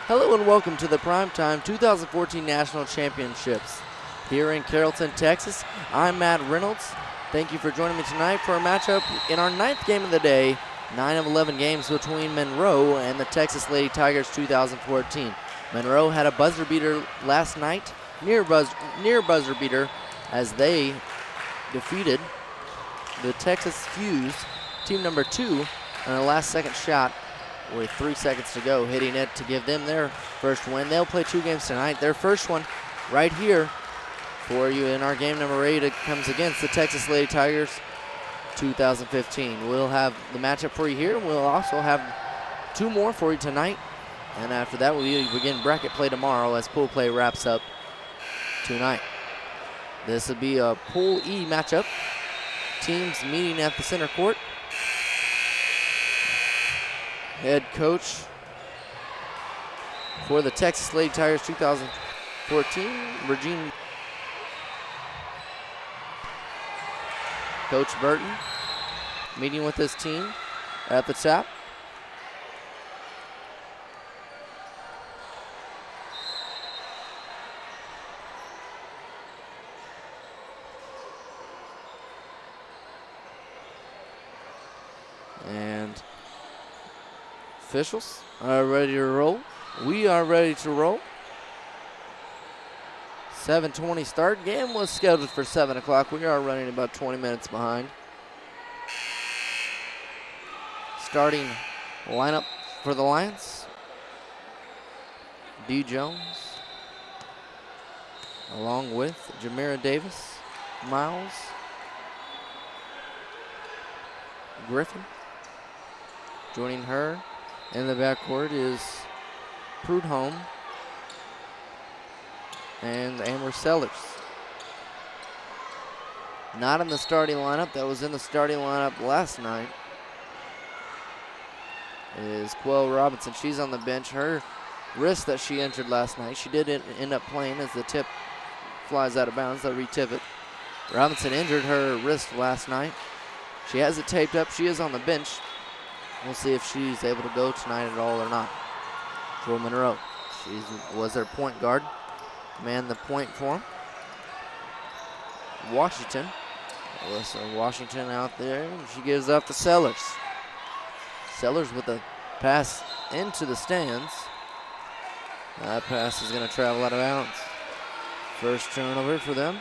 Hello and welcome to the PrimeTime 2014 National Championships. Here in Carrollton, Texas, I'm Matt Reynolds. Thank you for joining me tonight for a matchup in our 9th game of the day, 9 of 11 games between Monroe and the Texas Lady Tigers 2014. Monroe had a buzzer beater last night, near buzzer beater, as they defeated the Texas Fuse, team number 2, on a last-second shot with 3 seconds to go, hitting it to give them their first win. They'll play 2 games tonight. Their first one right here for you in our game number 8. It comes against the Texas Lady Tigers 2015. We'll have the matchup for you here. We'll also have 2 more for you tonight. And after that, we'll begin bracket play tomorrow as pool play wraps up tonight. This will be a Pool E matchup. Teams meeting at the center court. Head coach for the Texas Lady Tigers 2014, Regina. Coach Burton meeting with his team at the top. And officials are ready to roll. We are ready to roll. 7:20 start. Game was scheduled for 7 o'clock. We are running about 20 minutes behind. Starting lineup for the Lions. D. Jones, along with Jamira Davis, Miles, Griffin. Joining her in the backcourt is Prudhomme and Amber Sellers. Not in the starting lineup. That was in the starting lineup last night is Quell Robinson. She's on the bench. Her wrist that she injured last night, she did end up playing as the tip flies out of bounds. They'll re-tip it. Robinson injured her wrist last night. She has it taped up. She is on the bench. We'll see if she's able to go tonight at all or not for Monroe. She was their point guard. Man the point for him. Washington. Alyssa Washington out there. She gives up to Sellers. Sellers with a pass into the stands. That pass is going to travel out of bounds. First turnover for them.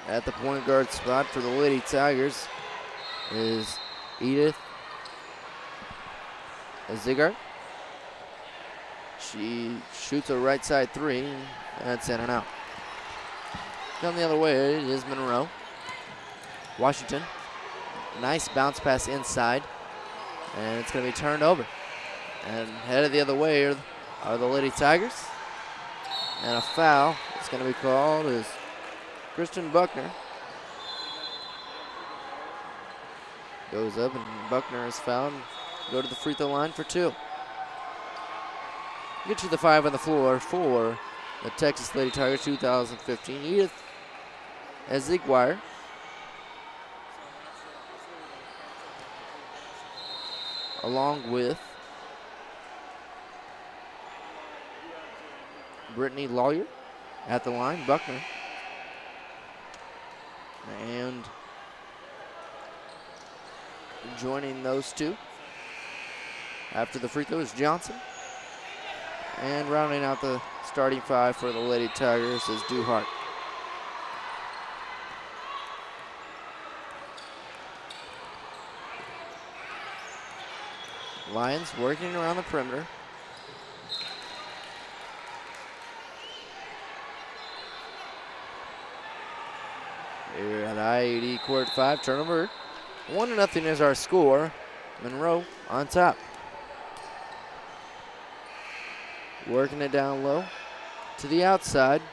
At the point guard spot for the Lady Tigers is Edith Zigart. She shoots a right side 3. That's in and out. Come the other way, it is Monroe. Washington. Nice bounce pass inside. And it's going to be turned over. And headed the other way are the Lady Tigers. And a foul is going to be called as Kristen Buckner goes up, and Buckner is fouled. Go to the free throw line for 2. Get you the 5 on the floor for the Texas Lady Tigers 2015. Edith Eziguire. Along with Brittany Lawyer at the line. Buckner. And joining those two after the free throw is Johnson. And rounding out the starting 5 for the Lady Tigers is Duhart. Lions working around the perimeter. Here at IAD Court 5, turnover. 1-0 is our score. Monroe on top. Working it down low to the outside.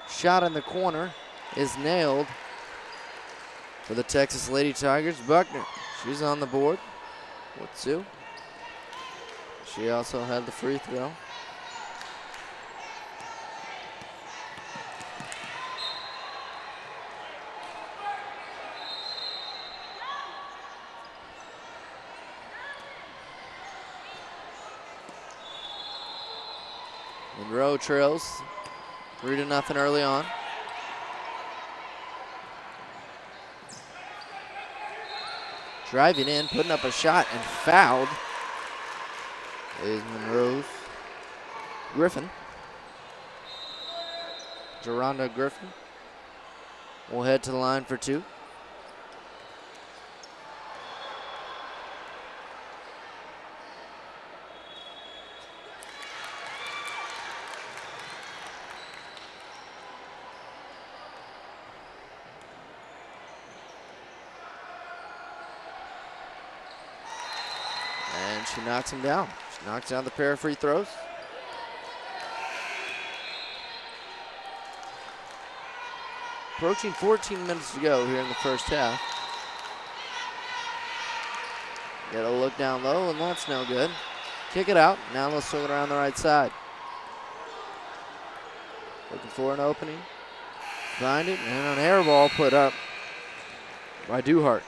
Shot in the corner is nailed for the Texas Lady Tigers. Buckner, she's on the board with 2. She also had the free throw. Monroe trails 3-0 early on. Driving in, putting up a shot, and fouled is Monroe's Griffin. Geronda Griffin will head to the line for two. And she knocks him down. She knocks down the pair of free throws. Approaching 14 minutes to go here in the first half. Get a look down low, and that's no good. Kick it out. Now they'll swing it around the right side. Looking for an opening. Find it, and an air ball put up by Duhart.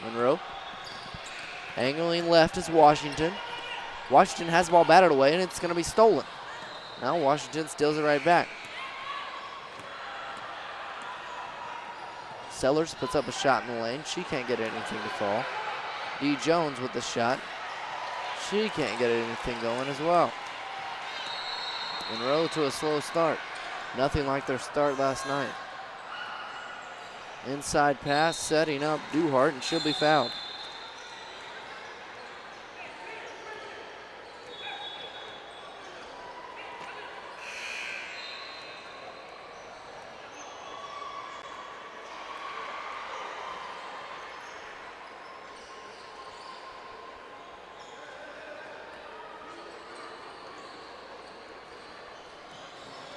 Monroe. Angling left is Washington. Washington has the ball batted away, and it's going to be stolen. Now Washington steals it right back. Sellers puts up a shot in the lane. She can't get anything to fall. D. Jones with the shot. She can't get anything going as well. Monroe to a slow start. Nothing like their start last night. Inside pass, setting up Duhart, and she'll be fouled.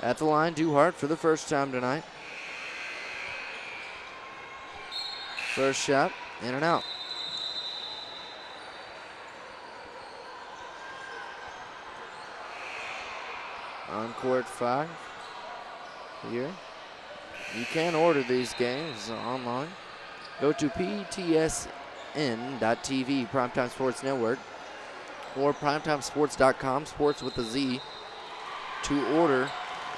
At the line, Duhart for the first time tonight. First shot, in and out. On court 5 here. You can order these games online. Go to ptsn.tv, Primetime Sports Network, or primetimesports.com, sports with a Z, to order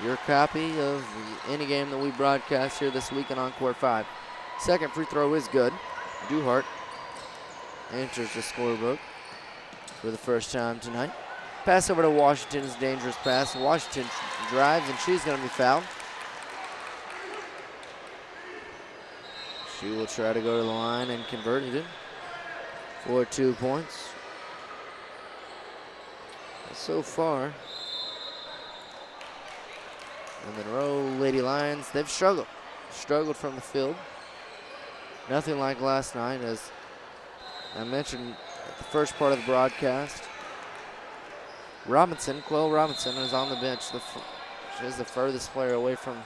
your copy of any game that we broadcast here this weekend on Court 5. Second free throw is good. Duhart enters the scorebook for the first time tonight. Pass over to Washington is a dangerous pass. Washington drives, and she's going to be fouled. She will try to go to the line and convert it for 2 points. So far, the Monroe Lady Lions, they've struggled from the field. Nothing like last night, as I mentioned at the first part of the broadcast. Quill Robinson is on the bench. She is the furthest player away from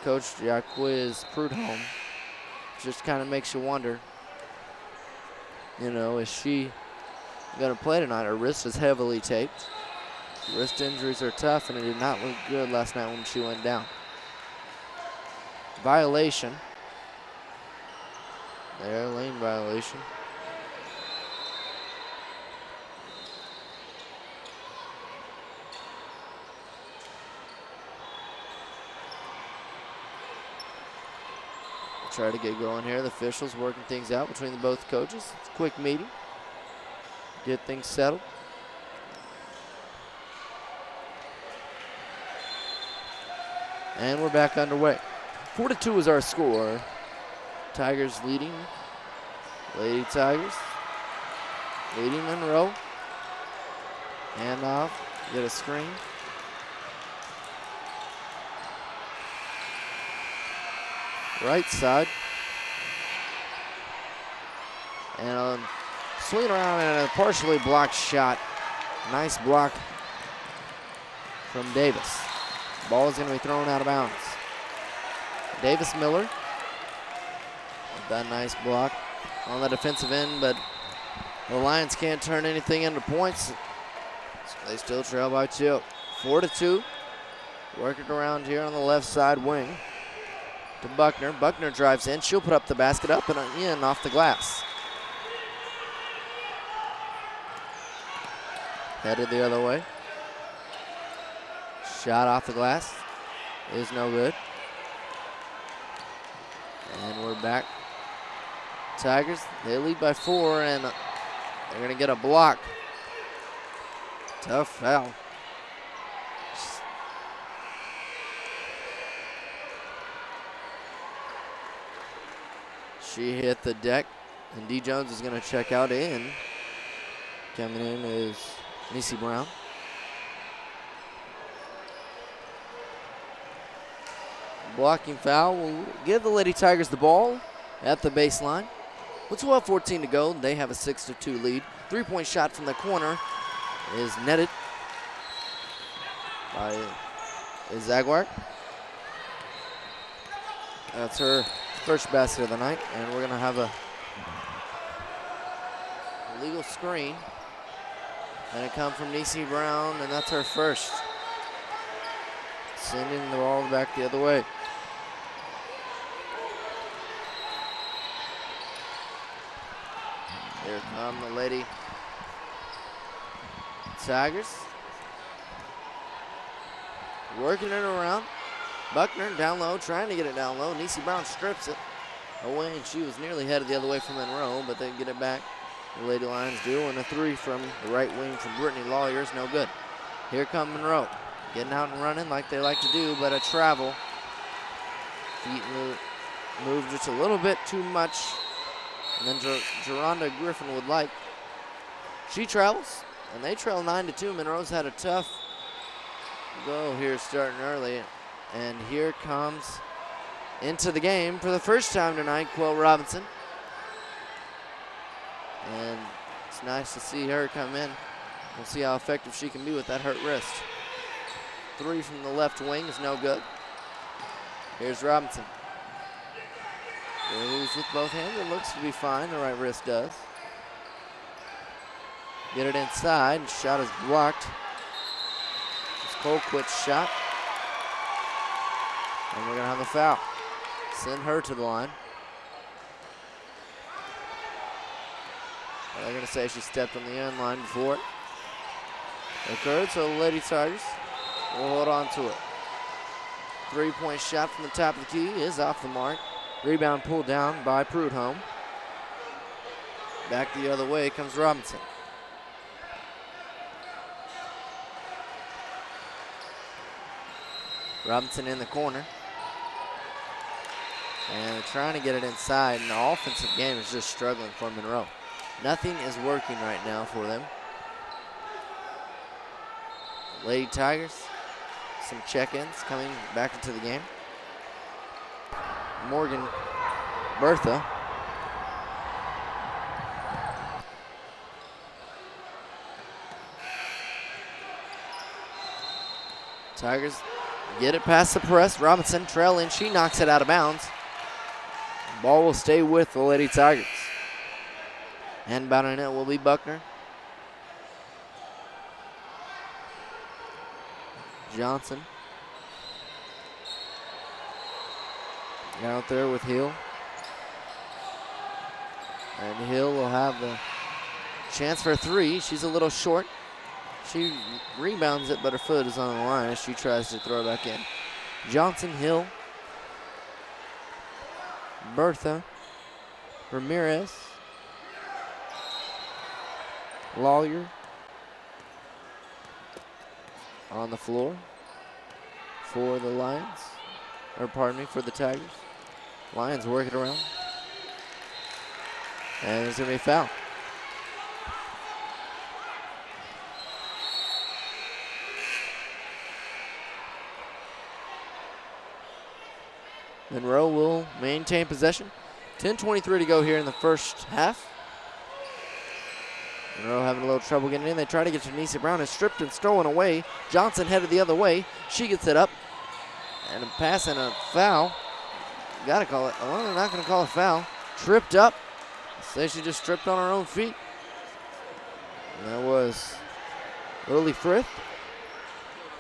Coach Jacquiz Prudhomme. Just kind of makes you wonder, is she going to play tonight? Her wrist is heavily taped. Wrist injuries are tough, and it did not look good last night when she went down. Violation. There, lane violation. We'll try to get going here. The officials working things out between the both coaches. It's a quick meeting. Get things settled. And we're back underway. 4-2 is our score. Tigers leading. Lady Tigers leading Monroe. Hand off. Get a screen. Right side. And swing around and a partially blocked shot. Nice block from Davis. Ball is going to be thrown out of bounds. Davis Miller with that nice block on the defensive end, but the Lions can't turn anything into points. So they still trail by 2. 4-2. Working around here on the left side wing. to Buckner. Buckner drives in. She'll put up the basket up and in off the glass. Headed the other way. Shot off the glass is no good. And we're back. Tigers, they lead by 4, and they're going to get a block. Tough foul. She hit the deck, and D. Jones is going to check out in. Coming in is Niecy Brown. Blocking foul will give the Lady Tigers the ball at the baseline. With 12:14 to go, they have a 6-2 lead. Three-point shot from the corner is netted by Zaguar. That's her first basket of the night, and we're gonna have a legal screen. And it comes from Niecy Brown, and that's her first. Sending the ball back the other way. Here come the Lady Tigers. Working it around. Buckner down low, trying to get it down low. Niecy Brown strips it away, and she was nearly headed the other way from Monroe, but they get it back. The Lady Lions do, and a three from the right wing from Brittany Lawyer is no good. Here come Monroe. Getting out and running like they like to do, but a travel. Feet move just a little bit too much. And then Geronda Griffin would like. She travels, and they trail 9-2. Monroe's had a tough go here starting early. And here comes into the game for the first time tonight, Quill Robinson. And it's nice to see her come in. We'll see how effective she can be with that hurt wrist. Three from the left wing is no good. Here's Robinson. Goes with both hands. It looks to be fine. The right wrist does. Get it inside. Shot is blocked. It's Colquitt's shot. And we're going to have a foul. Send her to the line. They're going to say she stepped on the end line before it occurred, so the Lady Tigers will hold on to it. Three-point shot from the top of the key is off the mark. Rebound pulled down by Prudhomme. Back the other way comes Robinson. Robinson in the corner. And they're trying to get it inside, and the offensive game is just struggling for Monroe. Nothing is working right now for them. Lady Tigers, some check-ins coming back into the game. Morgan Bertha. Tigers get it past the press. Robinson trailing. She knocks it out of bounds. Ball will stay with the Lady Tigers. And inbounding it will be Buckner. Johnson. Out there with Hill. And Hill will have the chance for a three. She's a little short. She rebounds it, but her foot is on the line as she tries to throw it back in. Johnson, Hill, Bertha, Ramirez, Lawyer on the floor for the Lions, or pardon me, for the Tigers. Lions work it around. And there's going to be a foul. Monroe will maintain possession. 10:23 to go here in the first half. Monroe having a little trouble getting in. They try to get to Niecy Brown. It's stripped and stolen away. Johnson headed the other way. She gets it up. And a pass and a foul. Got to call it. Well, they're not going to call a foul. Tripped up. Say she just tripped on her own feet. And that was Lily Frith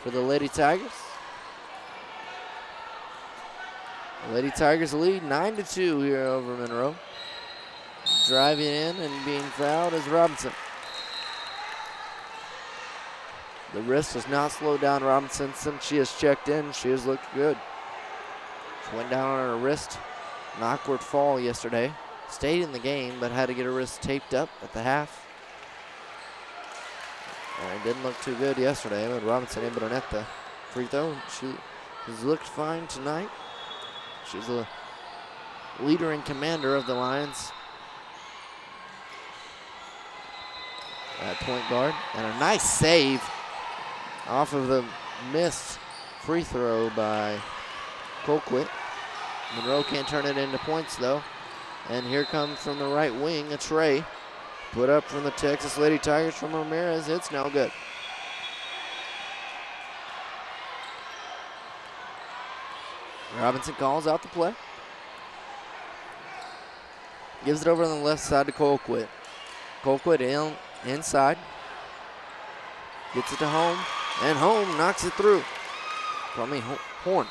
for the Lady Tigers. Lady Tigers lead 9-2 here over Monroe. Driving in and being fouled is Robinson. The wrist has not slowed down Robinson since she has checked in. She has looked good. She went down on her wrist, an awkward fall yesterday. Stayed in the game, but had to get her wrist taped up at the half. And it didn't look too good yesterday, but Robinson able to net the free throw. She has looked fine tonight. She's a leader and commander of the Lions at point guard. And a nice save off of the missed free throw by Colquitt. Monroe can't turn it into points though. And here comes from the right wing a tray. Put up from the Texas Lady Tigers from Ramirez. It's no good. Robinson calls out the play. Gives it over on the left side to Colquitt. Colquitt inside. Gets it to Home. And Home knocks it through. Horn.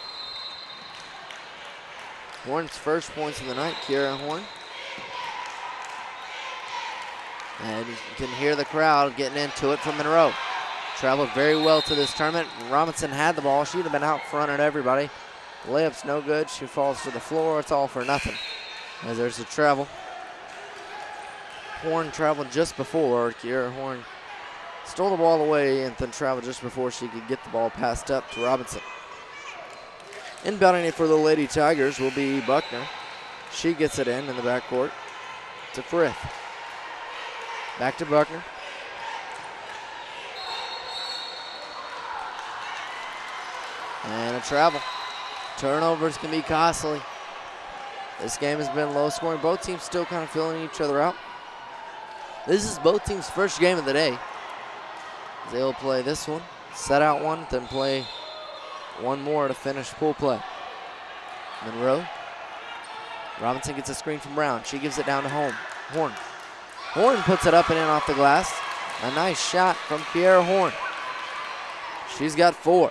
Horn's first points of the night, Kiara Horn. And you can hear the crowd getting into it from Monroe. Traveled very well to this tournament. Robinson had the ball. She'd have been out front at everybody. Layup's no good. She falls to the floor. It's all for nothing. As there's a travel. Horn traveled just before. Kiara Horn stole the ball away and then traveled just before she could get the ball passed up to Robinson. Inbounding it for the Lady Tigers will be Buckner. She gets it in the backcourt to Frith. Back to Buckner. And a travel. Turnovers can be costly. This game has been low scoring. Both teams still kind of filling each other out. This is both teams' first game of the day. They'll play this one, set out one, then play one more to finish pool play. Monroe. Robinson gets a screen from Brown. She gives it down to Horn. Horn puts it up and in off the glass. A nice shot from Kiara Horn. She's got 4.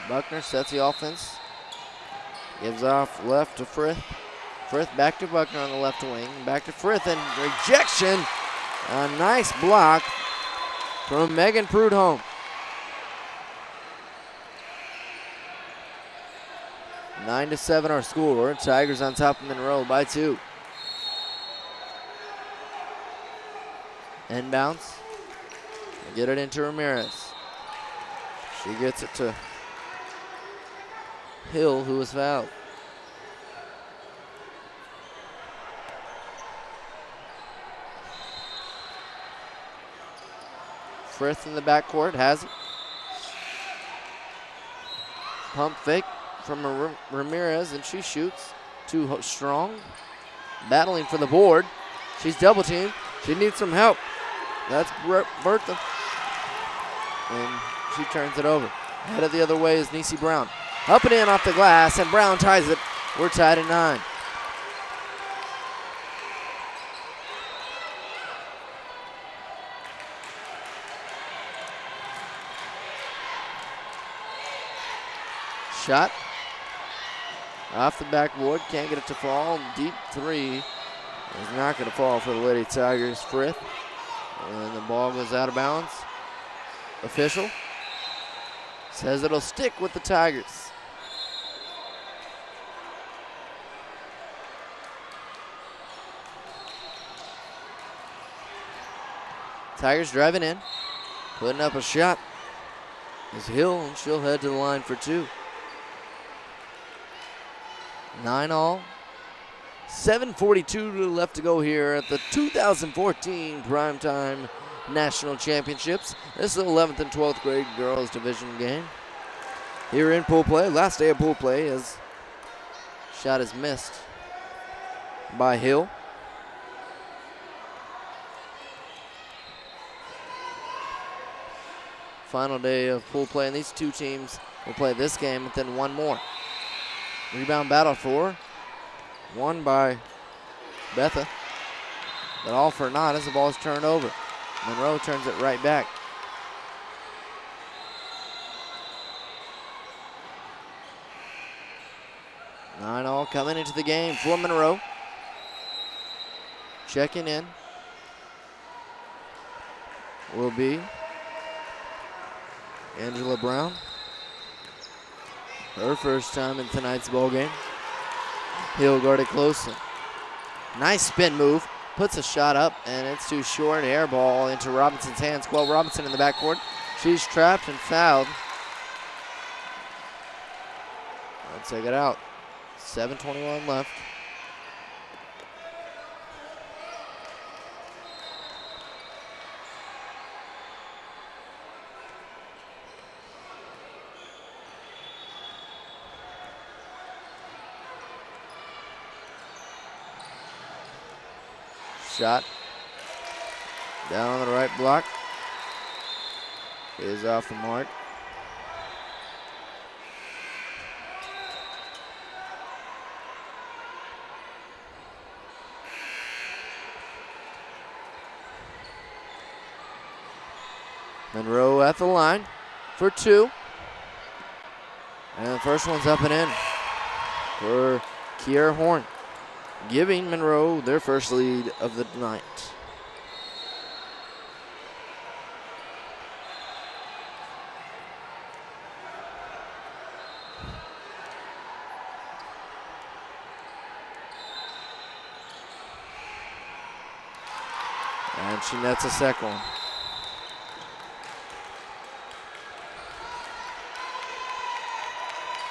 Buckner sets the offense. Gives off left to Frith. Frith back to Buckner on the left wing. Back to Frith and rejection. A nice block from Megan Prudhomme. 9-7 our score. Tigers on top of Monroe by 2. Inbounds. Get it into Ramirez. She gets it to Hill, who was fouled. Frith in the backcourt has it. Pump fake from Ramirez, and she shoots. Too strong. Battling for the board. She's double teamed. She needs some help. That's Bertha. And she turns it over. Headed the other way is Nisi Brown. Up and in off the glass, and Brown ties it. We're tied at 9. Shot off the backboard, can't get it to fall. Deep 3 is not going to fall for the Lady Tigers. Frith, and the ball goes out of bounds. Official says it'll stick with the Tigers. Tigers driving in, putting up a shot. Is Hill, and she'll head to the line for 2. 9-all. 7:42 left to go here at the 2014 Primetime National Championships. This is the 11th and 12th grade girls division game. Here in pool play, last day of pool play, as shot is missed by Hill. Final day of pool play, and these two teams will play this game and then one more. Rebound battle for, won by Betha, but all for naught as the ball is turned over. Monroe turns it right back. 9-all coming into the game for Monroe. Checking in will be Angela Brown. Her first time in tonight's ball game. He'll guard it closely. Nice spin move. Puts a shot up, and it's too short. Air ball into Robinson's hands. Quell Robinson in the backcourt. She's trapped and fouled. Let's take it out. 7:21 left. Shot down on the right block is off the mark. Monroe at the line for two. And the first one's up and in for Kiera Horn, giving Monroe their first lead of the night. And she nets a second one.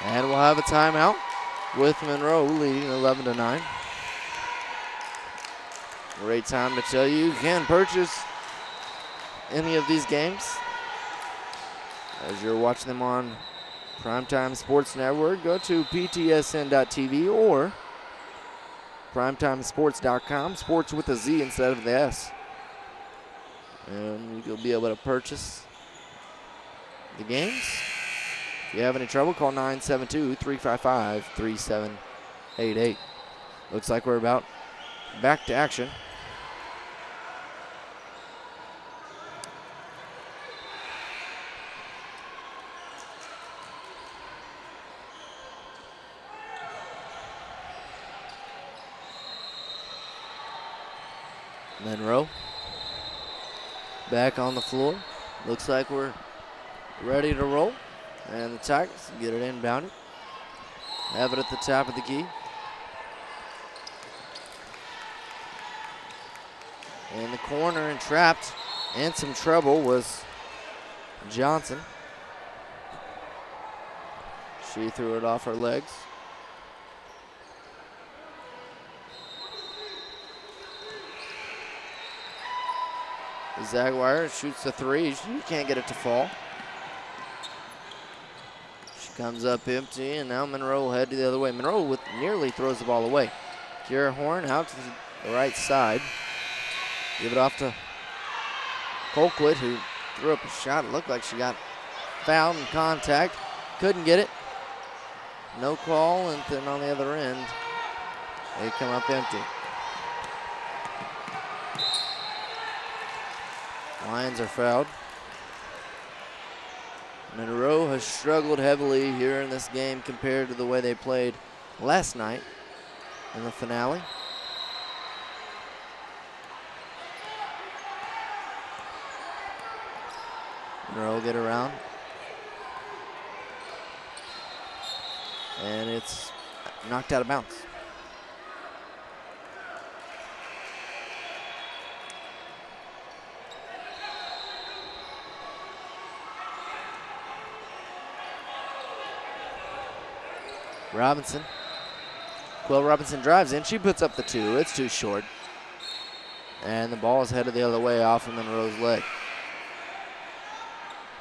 And we'll have a timeout with Monroe leading 11-9. Great time to tell you can purchase any of these games as you're watching them on PrimeTime Sports Network. Go to ptsn.tv or primetimesports.com, sports with a Z instead of the S. And you'll be able to purchase the games. If you have any trouble, call 972-355-3788. Looks like we're about back to action. Monroe back on the floor. Looks like we're ready to roll. And the Tigers get it inbounded. Have it at the top of the key. In the corner and trapped in some trouble was Johnson. She threw it off her legs. Zaguire shoots the three. She can't get it to fall. She comes up empty, and now Monroe will head the other way. Monroe nearly throws the ball away. Kiera Horn out to the right side. Give it off to Colquitt, who threw up a shot. It looked like she got fouled in contact. Couldn't get it. No call, and then on the other end, they come up empty. Lions are fouled. Monroe has struggled heavily here in this game compared to the way they played last night in the finale. Monroe get around. And it's knocked out of bounds. Robinson. Quell Robinson drives in. She puts up the two. It's too short. And the ball is headed the other way off of Monroe's leg.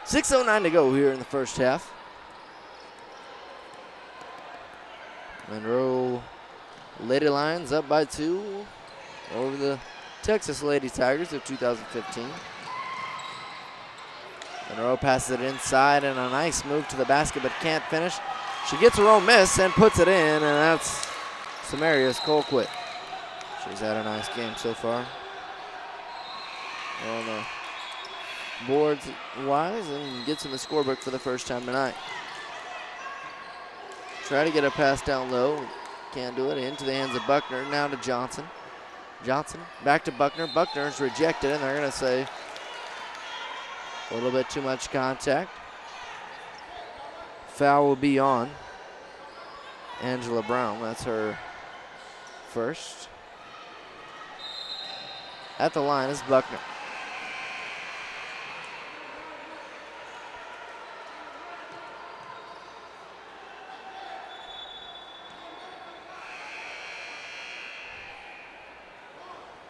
6:09 to go here in the first half. Monroe Lady Lions up by 2 over the Texas Lady Tigers of 2015. Monroe passes it inside and a nice move to the basket, but can't finish. She gets her own miss and puts it in, and that's Samaria's Colquitt. She's had a nice game so far on the boards wise, and gets in the scorebook for the first time tonight. Try to get a pass down low. Can't do it. Into the hands of Buckner. Now to Johnson. Johnson back to Buckner. Buckner's rejected, and they're going to say a little bit too much contact. Foul will be on Angela Brown. That's her first. At the line is Buckner.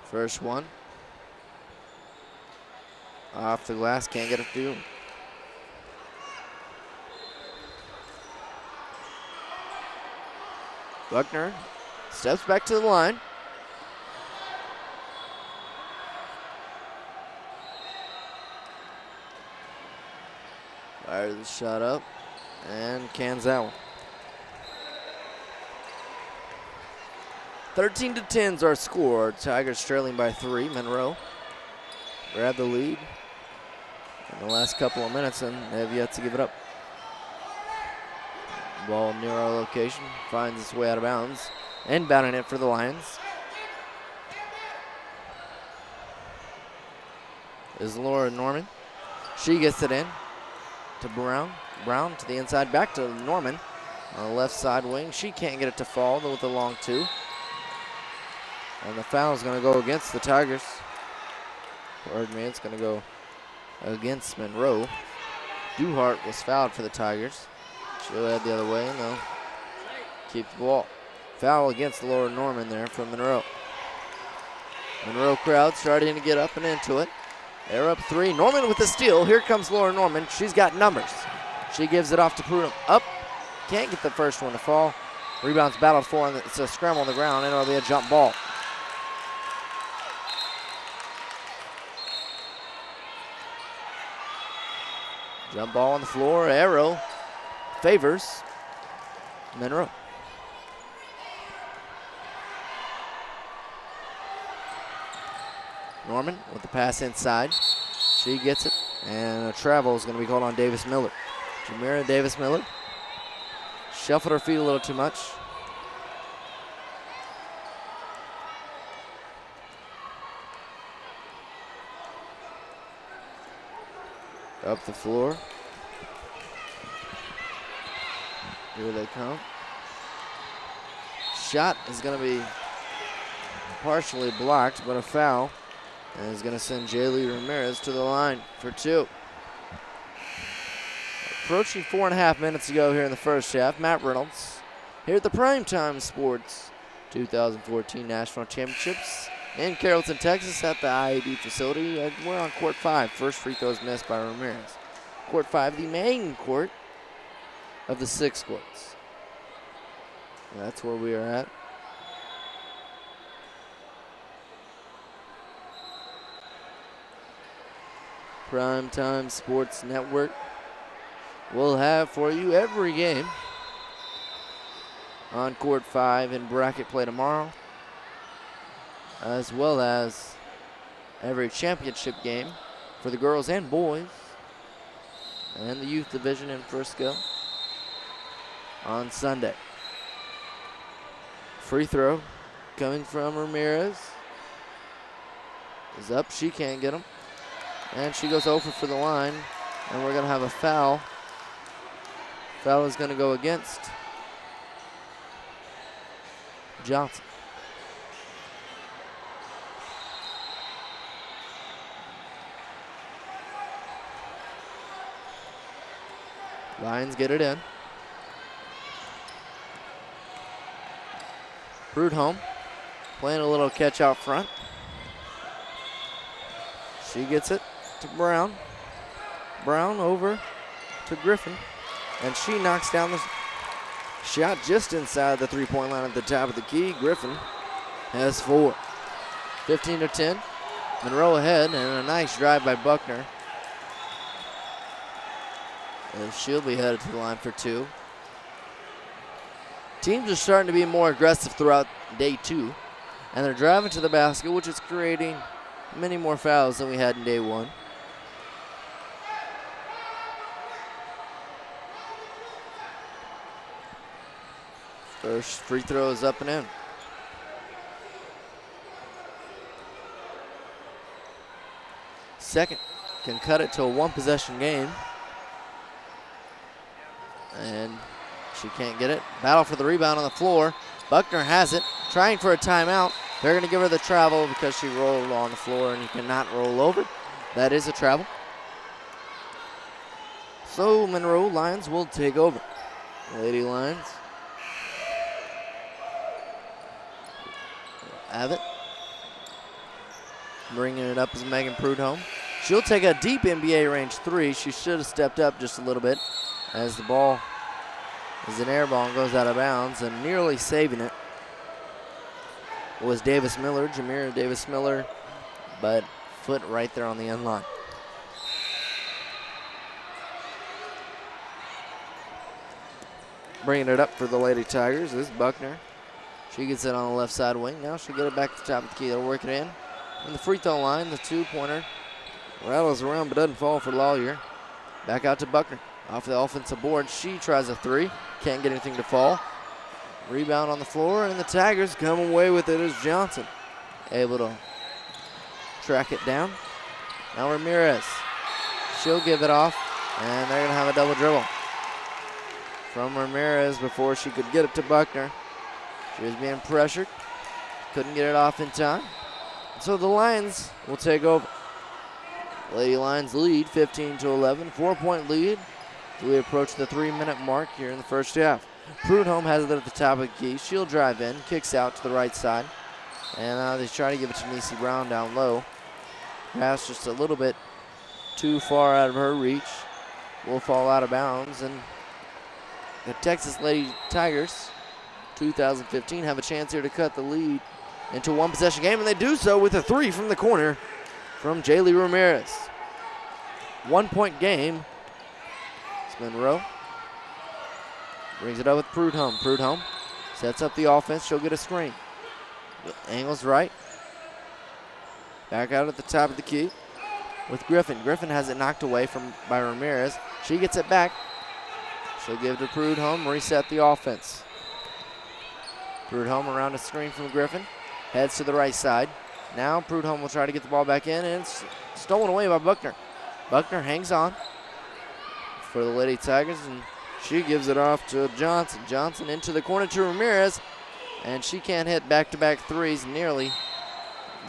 First one. Off the glass, can't get it through. Buckner steps back to the line. Fires the shot up and cans that one. 13-10 is our score. Tigers trailing by 3. Monroe grab the lead in the last couple of minutes and they have yet to give it up. Ball near our location, finds its way out of bounds. Inbounding it for the Lions is Laura Norman. She gets it in to Brown. Brown to the inside, back to Norman on the left side wing. She can't get it to fall with a long 2. And the foul is going to go against the Tigers. Pardon me, it's going to go against Monroe. Duhart was fouled for the Tigers. She'll head the other way, and they'll keep the ball. Foul against Laura Norman there from Monroe. Monroe crowd starting to get up and into it. They're up 3. Norman with the steal. Here comes Laura Norman. She's got numbers. She gives it off to Prudhomme. Up. Can't get the first one to fall. Rebounds battled for, and it's a scramble on the ground, and it'll be a jump ball. Jump ball on the floor. Arrow favors Monroe. Norman with the pass inside. She gets it, and a travel is going to be called on Davis Miller. Jamira Davis Miller shuffled her feet a little too much. Up the floor. Here they come. Shot is going to be partially blocked, but a foul. And is going to send Jaylee Ramirez to the line for 2. Approaching 4.5 minutes to go here in the first half. Matt Reynolds here at the PrimeTime Sports 2014 National Championships in Carrollton, Texas at the IAB facility. We're on court 5. First free throw is missed by Ramirez. Court 5, the main court of the 6 courts. That's where we are at. PrimeTime Sports Network will have for you every game on court 5 in bracket play tomorrow, as well as every championship game for the girls and boys and the youth division in Frisco on Sunday. Free throw coming from Ramirez is up. She can't get him. And she goes over for the line, and we're going to have a foul. Foul is going to go against Johnson. Lions get it in. Prudhomme playing a little catch out front. She gets it to Brown. Brown over to Griffin. And she knocks down the shot just inside the three-point line at the top of the key. Griffin has 4. 15-10. Monroe ahead, and a nice drive by Buckner. And she'll be headed to the line for 2. Teams are starting to be more aggressive throughout day 2. And they're driving to the basket, which is creating many more fouls than we had in day 1. First free throw is up and in. Second can cut it to a one-possession game. And she can't get it. Battle for the rebound on the floor. Buckner has it, trying for a timeout. They're going to give her the travel because she rolled on the floor and you cannot roll over. That is a travel. So Monroe Lions will take over. Lady Lions have it. Bringing it up is Megan Prudhomme. She'll take a deep NBA range three. She should have stepped up just a little bit as the ball is an air ball and goes out of bounds, and nearly saving it was Davis Miller, Jamira Davis Miller, but foot right there on the end line. Bringing it up for the Lady Tigers is Buckner. She gets it on the left side wing. Now she'll get it back to the top of the key. They'll work it in. On the free throw line, the two-pointer rattles around but doesn't fall for Lawyer. Back out to Buckner. Off the offensive board, she tries a three. Can't get anything to fall. Rebound on the floor, and the Tigers come away with it as Johnson able to track it down. Now Ramirez. She'll give it off, and they're going to have a double dribble from Ramirez before she could get it to Buckner. She was being pressured. Couldn't get it off in time. So the Lions will take over. Lady Lions lead 15-11, 4-point lead. We approach the 3-minute mark here in the first half. Prudhomme has it at the top of the key. She'll drive in, kicks out to the right side. And they try to give it to Nisi Brown down low. Pass just a little bit too far out of her reach. Will fall out of bounds. And the Texas Lady Tigers, 2015, have a chance here to cut the lead into a one-possession game. And they do so with a three from the corner from Jaylee Ramirez. 1-point game. Monroe brings it up with Prudhomme. Prudhomme sets up the offense. She'll get a screen. Angles right. Back out at the top of the key with Griffin. Griffin has it knocked away by Ramirez. She gets it back. She'll give to Prudhomme, reset the offense. Prudhomme around a screen from Griffin. Heads to the right side. Now Prudhomme will try to get the ball back in, and it's stolen away by Buckner. Buckner hangs on for the Lady Tigers, and she gives it off to Johnson. Johnson into the corner to Ramirez, and she can't hit back-to-back threes. Nearly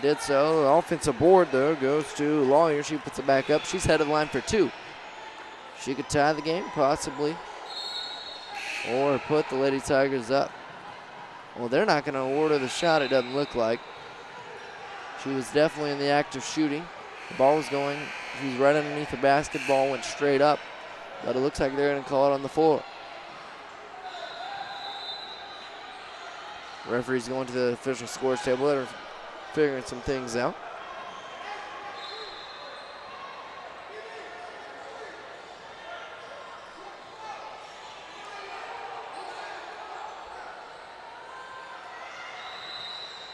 did so. The offensive board, though, goes to Lawyer. She puts it back up. She's headed the line for two. She could tie the game, possibly, or put the Lady Tigers up. Well, they're not going to award her the shot, it doesn't look like. She was definitely in the act of shooting. The ball was going. She was right underneath the basket. Ball went straight up. But it looks like they're going to call it on the floor. Referee's going to the official scores table. They're figuring some things out.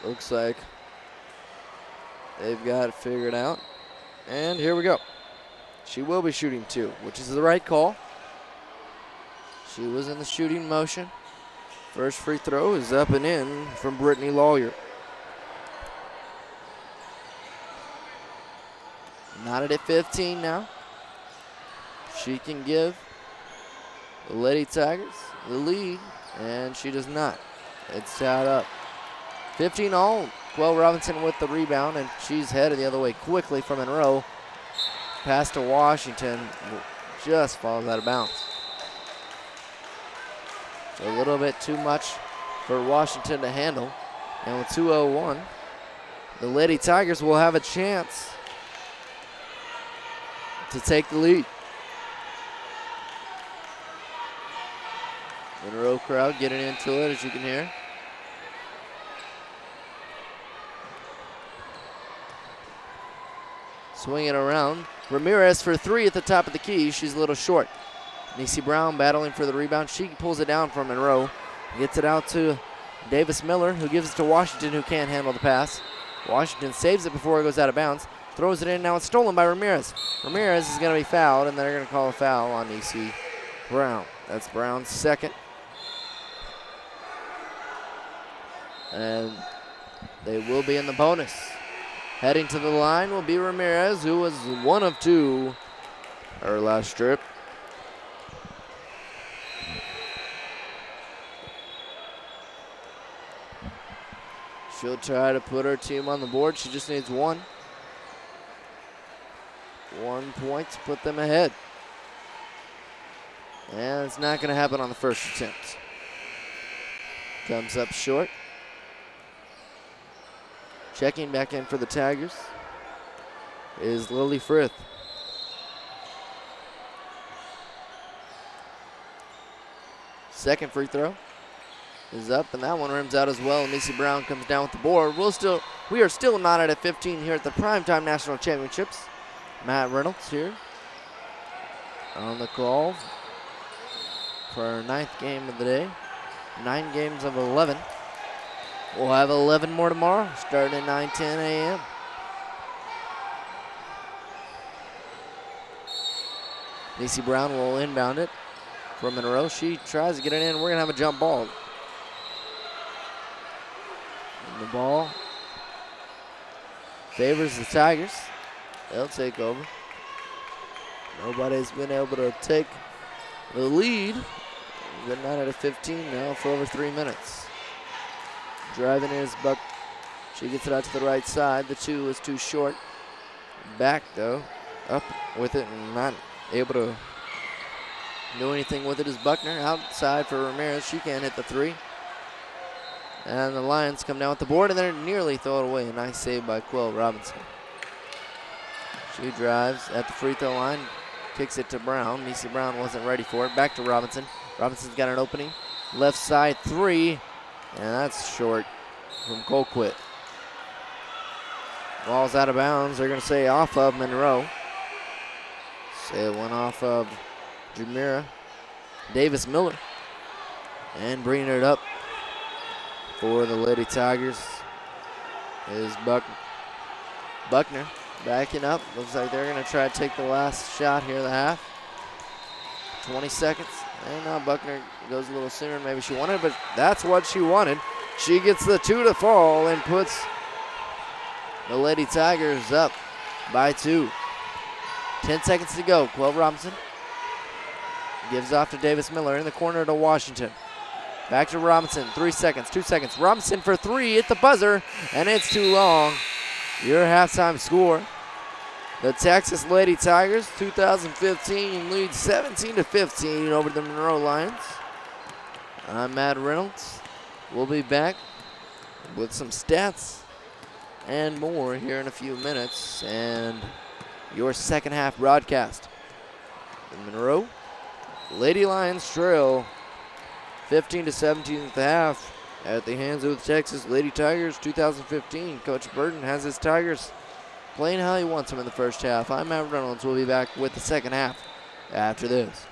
Looks like they've got it figured out. And here we go. She will be shooting two, which is the right call. She was in the shooting motion. First free throw is up and in from Brittany Lawyer. Knotted at 15 now. She can give the Lady Tigers the lead, and she does not. It's tied up. 15 all. Quell Robinson with the rebound, and she's headed the other way quickly from Monroe. Pass to Washington, just falls out of bounds. So a little bit too much for Washington to handle. And with 2:01, the Lady Tigers will have a chance to take the lead. Monroe crowd getting into it, as you can hear. Swing it around. Ramirez for three at the top of the key. She's a little short. Nisi Brown battling for the rebound. She pulls it down from Monroe. Gets it out to Davis Miller, who gives it to Washington, who can't handle the pass. Washington saves it before it goes out of bounds. Throws it in. Now it's stolen by Ramirez. Ramirez is going to be fouled, and they're going to call a foul on Nisi Brown. That's Brown's second. And they will be in the bonus. Heading to the line will be Ramirez, who was 1 of 2 her last trip. She'll try to put her team on the board. She just needs 1. 1 point to put them ahead. And it's not going to happen on the first attempt. Comes up short. Checking back in for the Tigers is Lily Frith. Second free throw is up, and that one rims out as well. Nisi Brown comes down with the board. We are still not at a 15 here at the Primetime National Championships. Matt Reynolds here on the call for our 9th game of the day. 9 games of 11. We'll have 11 more tomorrow, starting at 9:10 a.m. Nisi Brown will inbound it from Monroe. She tries to get it in. We're going to have a jump ball. And the ball favors the Tigers. They'll take over. Nobody's been able to take the lead. We've been 9 out of 15 now for over 3 minutes. Driving in is Buck. She gets it out to the right side. The 2 is too short. Back though. Up with it and not able to do anything with it is Buckner. Outside for Ramirez. She can't hit the 3. And the Lions come down with the board and they're nearly throw it away. A nice save by Quill Robinson. She drives at the free throw line. Kicks it to Brown. Nisi Brown wasn't ready for it. Back to Robinson. Robinson's got an opening. Left side 3. And that's short from Colquitt. Ball's out of bounds. They're going to say off of Monroe. Say it went off of Jamira Davis Miller. And bringing it up for the Lady Tigers is Buckner. Backing up. Looks like they're going to try to take the last shot here of the half. 20 seconds. And now Buckner goes a little sooner than maybe she wanted, but that's what she wanted. She gets the 2 to fall and puts the Lady Tigers up by 2. 10 seconds to go. Quill Robinson gives off to Davis Miller in the corner to Washington. Back to Robinson. 3 seconds, 2 seconds. Robinson for 3 at the buzzer, and it's too long. Your halftime score. The Texas Lady Tigers, 2015, lead 17-15 over the Monroe Lions. I'm Matt Reynolds. We'll be back with some stats and more here in a few minutes, and your second half broadcast. The Monroe Lady Lions trail 15-17 at the half at the hands of the Texas Lady Tigers 2015. Coach Burton has his Tigers playing how he wants them in the first half. I'm Matt Reynolds. We'll be back with the second half after this.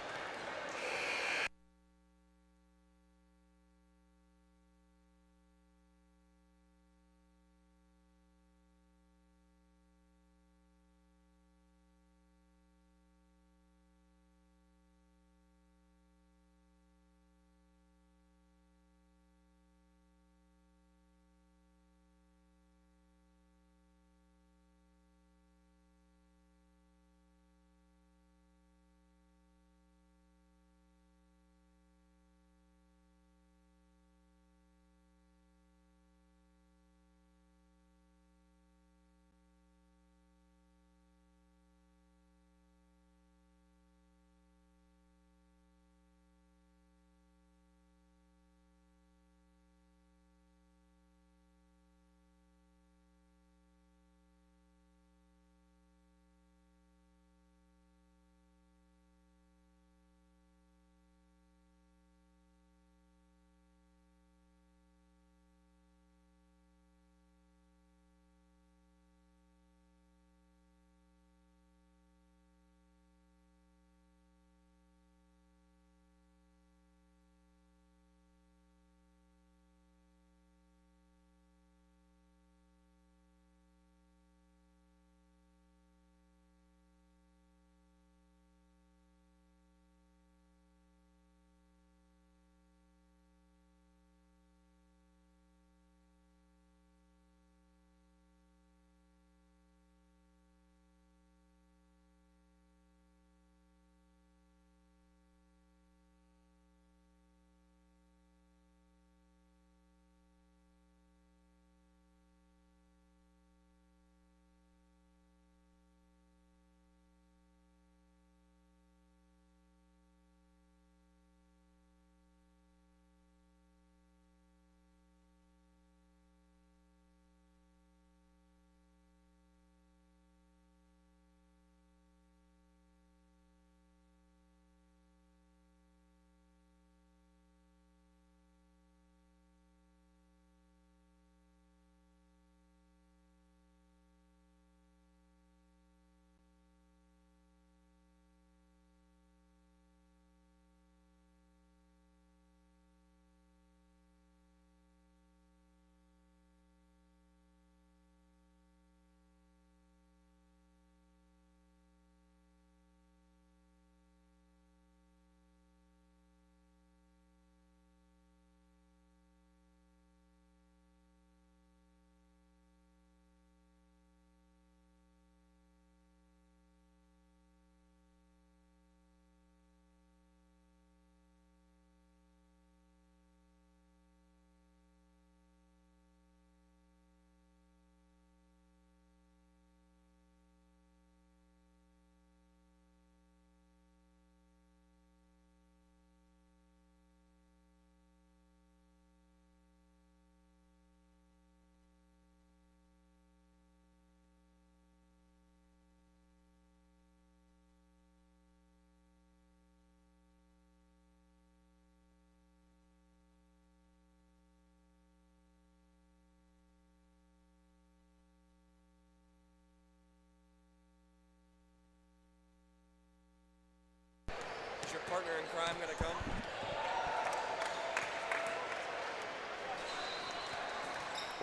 partner in crime going to come?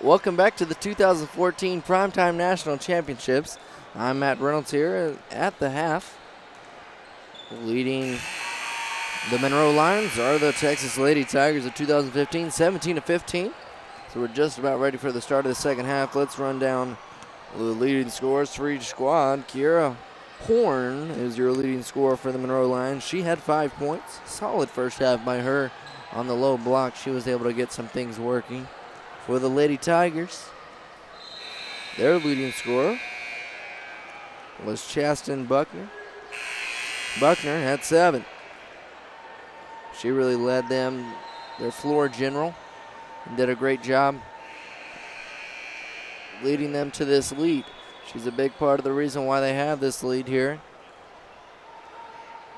Welcome back to the 2014 Primetime National Championships. I'm Matt Reynolds here at the half. Leading the Monroe Lions are the Texas Lady Tigers of 2015, 17-15. So we're just about ready for the start of the second half. Let's run down the leading scores for each squad. Kiera Horn is your leading scorer for the Monroe Lions. She had 5 points. Solid first half by her on the low block. She was able to get some things working. For the Lady Tigers, their leading scorer was Chasten Buckner. Buckner had 7. She really led them, their floor general, and did a great job leading them to this lead. She's a big part of the reason why they have this lead here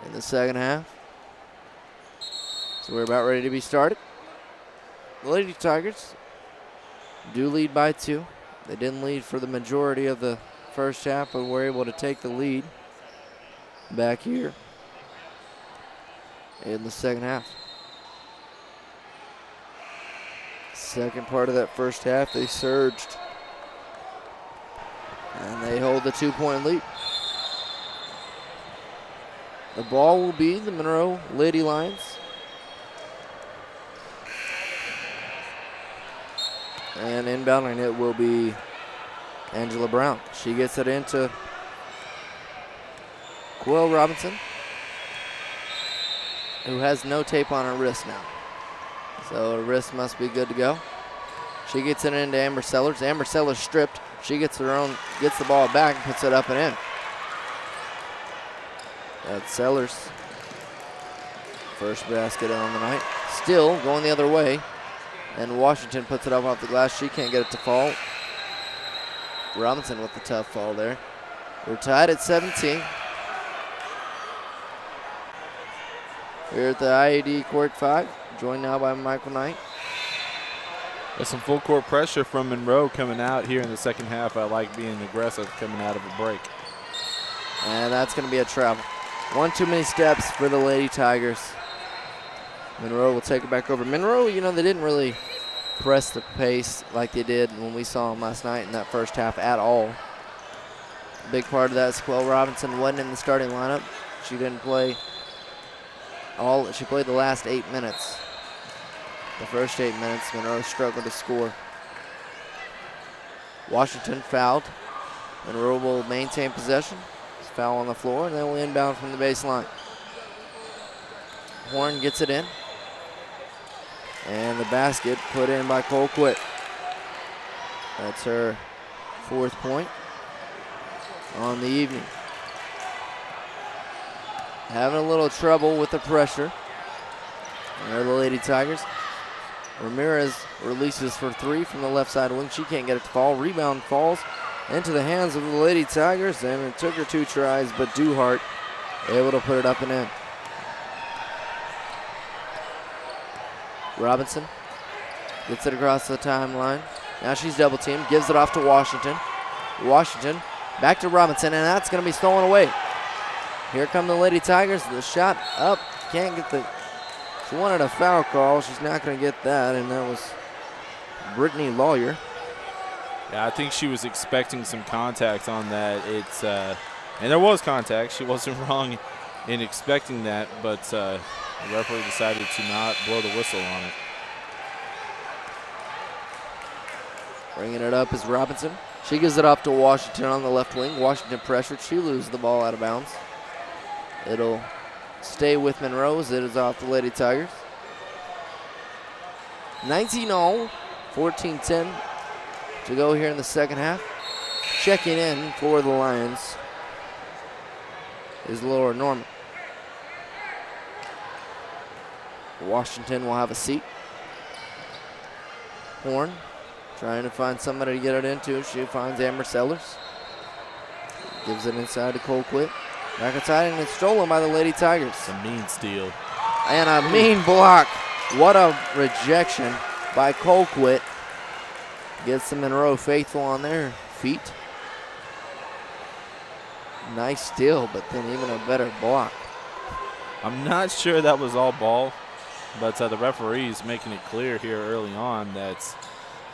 in the second half. So we're about ready to be started. The Lady Tigers do lead by 2. They didn't lead for the majority of the first half, but were able to take the lead back here in the second half. Second part of that first half, they surged. And they hold the 2-point lead. The ball will be the Monroe Lady Lions. And inbounding it will be Angela Brown. She gets it into Quill Robinson, who has no tape on her wrist now. So her wrist must be good to go. She gets it into Amber Sellers. Amber Sellers stripped. She gets the ball back and puts it up and in. That's Sellers' first basket on the night. Still going the other way. And Washington puts it up off the glass. She can't get it to fall. Robinson with the tough fall there. We're tied at 17. We're at the IAD Court 5, joined now by Michael Knight. There's some full court pressure from Monroe coming out here in the second half. I like being aggressive coming out of a break. And that's going to be a travel. One too many steps for the Lady Tigers. Monroe will take it back over. Monroe, you know, they didn't really press the pace like they did when we saw them last night in that first half at all. A big part of that is Quill Robinson wasn't in the starting lineup. She didn't play all. She played the last 8 minutes. The first 8 minutes, Monroe struggled to score. Washington fouled. Monroe will maintain possession. Foul on the floor, and then we'll inbound from the baseline. Horn gets it in. And the basket put in by Cole Quitt. That's her 4th point on the evening. Having a little trouble with the pressure. There are the Lady Tigers. Ramirez releases for 3 from the left side wing. She can't get it to fall. Rebound falls into the hands of the Lady Tigers, and it took her 2 tries, but Duhart able to put it up and in. Robinson gets it across the timeline. Now she's double teamed, gives it off to Washington. Washington back to Robinson, and that's going to be stolen away. Here come the Lady Tigers. The shot up, can't get the. She wanted a foul call. She's not going to get that, and that was Brittany Lawyer. Yeah, I think she was expecting some contact on that. And there was contact. She wasn't wrong in expecting that, but the referee decided to not blow the whistle on it. Bringing it up is Robinson. She gives it off to Washington on the left wing. Washington pressured. She loses the ball out of bounds. It'll stay with Monroe as it is off the Lady Tigers. 19-all, 14-10 to go here in the second half. Checking in for the Lions is Laura Norman. Washington will have a seat. Horn trying to find somebody to get it into. She finds Amber Sellers. Gives it inside to Cole Quitt. Back inside, and it's stolen by the Lady Tigers. It's a mean steal. And a mean block. What a rejection by Cole Quitt. Gets the Monroe faithful on their feet. Nice steal, but then even a better block. I'm not sure that was all ball, but the referee is making it clear here early on that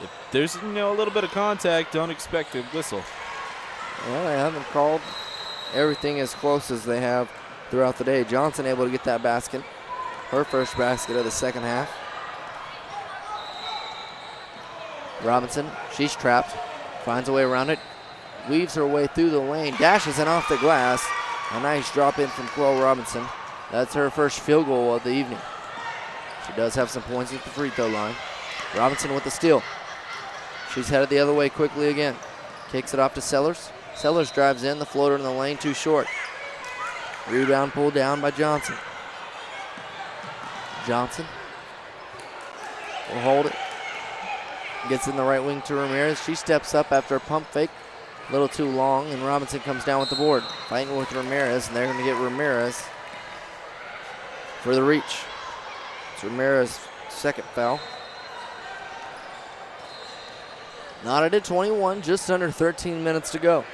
if there's a little bit of contact, don't expect a whistle. Well, they haven't called everything as close as they have throughout the day. Johnson able to get that basket, her first basket of the second half. Robinson, she's trapped, finds a way around it, weaves her way through the lane, dashes in off the glass. A nice drop in from Quell Robinson. That's her first field goal of the evening. She does have some points at the free throw line. Robinson with the steal. She's headed the other way quickly again. Kicks it off to Sellers. Sellers drives in, the floater in the lane, too short. Rebound pulled down by Johnson. Johnson will hold it. Gets in the right wing to Ramirez. She steps up after a pump fake. A little too long, and Robinson comes down with the board. Fighting with Ramirez, and they're going to get Ramirez for the reach. It's Ramirez's second foul. Knotted at 21, just under 13 minutes to go.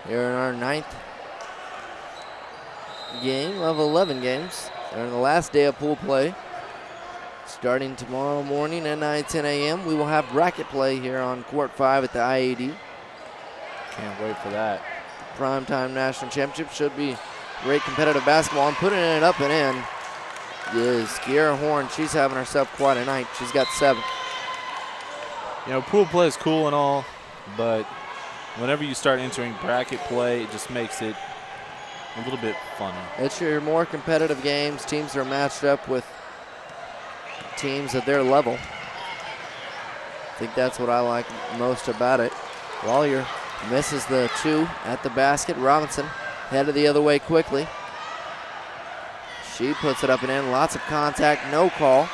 Here in our 9th game of 11 games. They're in the last day of pool play. Starting tomorrow morning at 9:10 a.m., we will have bracket play here on Court 5 at the IAD. Can't wait for that. PrimeTime National Championship should be great competitive basketball. And putting it up and in is Kiera Horn. She's having herself quite a night. She's got 7. Pool play is cool and all, but whenever you start entering bracket play, it just makes it a little bit funny. It's your more competitive games. Teams are matched up with teams at their level. I think that's what I like most about it. Lawyer misses the 2 at the basket. Robinson headed the other way quickly. She puts it up and in. Lots of contact, no call.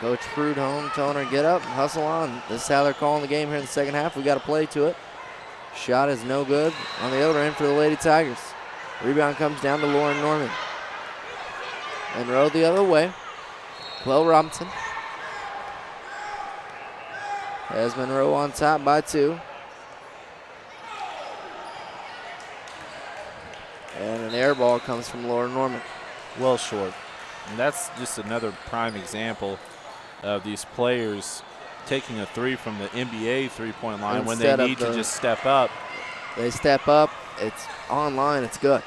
Coach Prudhomme telling her, get up, hustle on. This is how they're calling the game here in the second half. We got to play to it. Shot is no good on the other end for the Lady Tigers. Rebound comes down to Lauren Norman. Monroe the other way. Quell Robinson. Has Monroe on top by 2. And an air ball comes from Lauren Norman. Well short. And that's just another prime example of these players taking a 3 from the NBA three-point line when they need to just step up. They step up. It's online. It's good.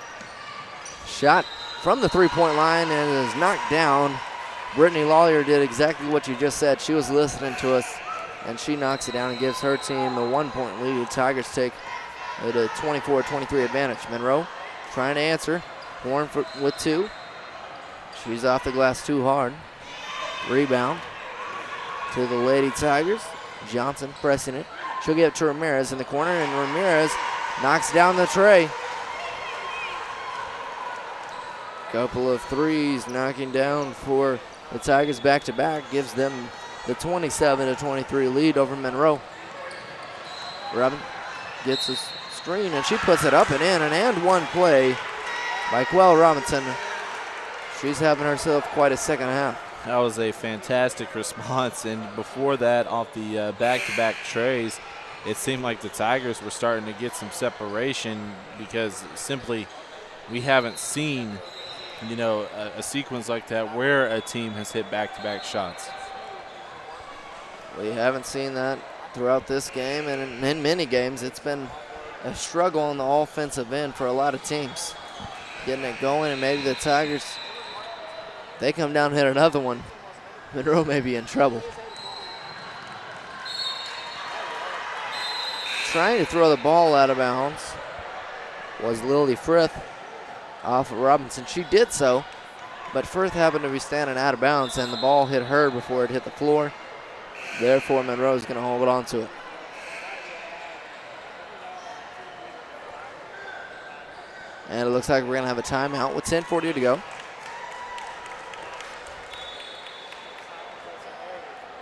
Shot from the three-point line and is knocked down. Brittany Lawyer did exactly what you just said. She was listening to us, and she knocks it down and gives her team a 1-point lead. Tigers take a 24-23 advantage. Monroe trying to answer. Horn with 2. She's off the glass too hard. Rebound to the Lady Tigers. Johnson pressing it. She'll get it to Ramirez in the corner, and Ramirez knocks down the tray. Couple of threes knocking down for the Tigers back-to-back. Gives them the 27-23 lead over Monroe. Robin gets a screen, and she puts it up and in. An and-one play by Quell Robinson. She's having herself quite a second half. That was a fantastic response, and before that, off the back-to-back trays, it seemed like the Tigers were starting to get some separation because simply we haven't seen a sequence like that where a team has hit back-to-back shots. We haven't seen that throughout this game, and in many games it's been a struggle on the offensive end for a lot of teams. Getting it going, and maybe the Tigers, they come down and hit another one, Monroe may be in trouble. Trying to throw the ball out of bounds was Lily Frith off of Robinson. She did so, but Frith happened to be standing out of bounds, and the ball hit her before it hit the floor. Therefore, Monroe's going to hold on to it. And it looks like we're going to have a timeout with 10:40 to go.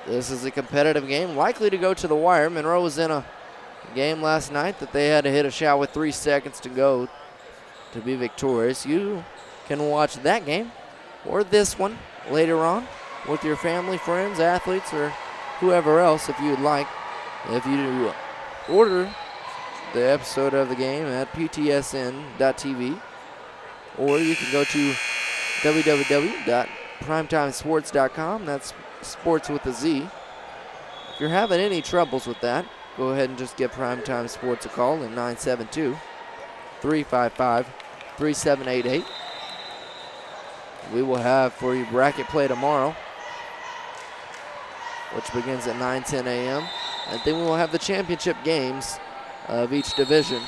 This is a competitive game, likely to go to the wire. Monroe was in a game last night that they had to hit a shot with 3 seconds to go to be victorious. You can watch that game or this one later on with your family, friends, athletes, or whoever else if you'd like. If you order the episode of the game at ptsn.tv, or you can go to www.primetimesports.com. That's sports with a Z. If you're having any troubles with that, go ahead and just give Primetime Sports a call at 972-355-3788. We will have for you bracket play tomorrow, which begins at 9:10 a.m. And then we will have the championship games of each division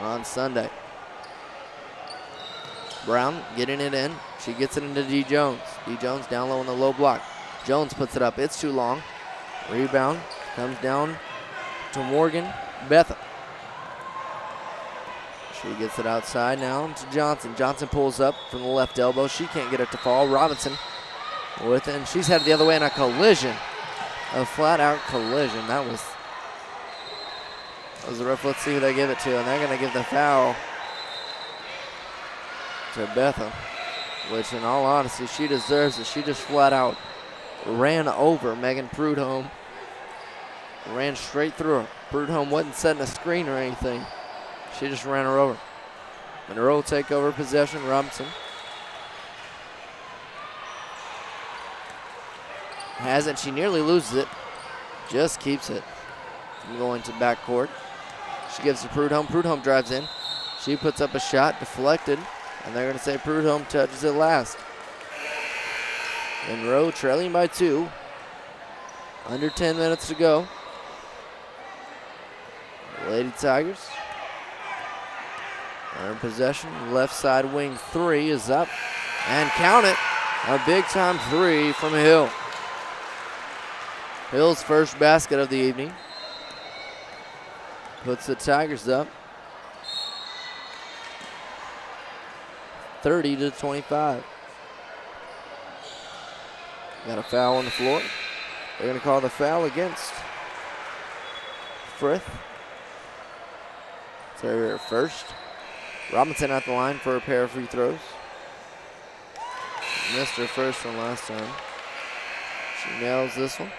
on Sunday. Brown getting it in. She gets it into D. Jones. D. Jones down low on the low block. Jones puts it up. It's too long. Rebound comes down to Morgan Betha. She gets it outside now to Johnson. Johnson pulls up from the left elbow. She can't get it to fall. Robinson with it, and she's headed the other way in a collision. A flat-out collision. That was the ref. Let's see who they give it to, and they're going to give the foul to Betha, which in all honesty, she deserves it. She just flat-out ran over Megan Prudhomme. Ran straight through her. Prudhomme wasn't setting a screen or anything. She just ran her over. Monroe take over possession. Robinson has it. She nearly loses it. Just keeps it from going to backcourt. She gives it to Prudhomme. Prudhomme drives in. She puts up a shot, deflected, and they're going to say Prudhomme touches it last. Monroe trailing by 2. Under 10 minutes to go. Lady Tigers are in possession. Left side wing 3 is up. And count it. A big time 3 from Hill. Hill's first basket of the evening. Puts the Tigers up 30-25. Got a foul on the floor. They're going to call the foul against Frith. It's her first. Robinson at the line for a pair of free throws. Missed her first one last time. She nails this one.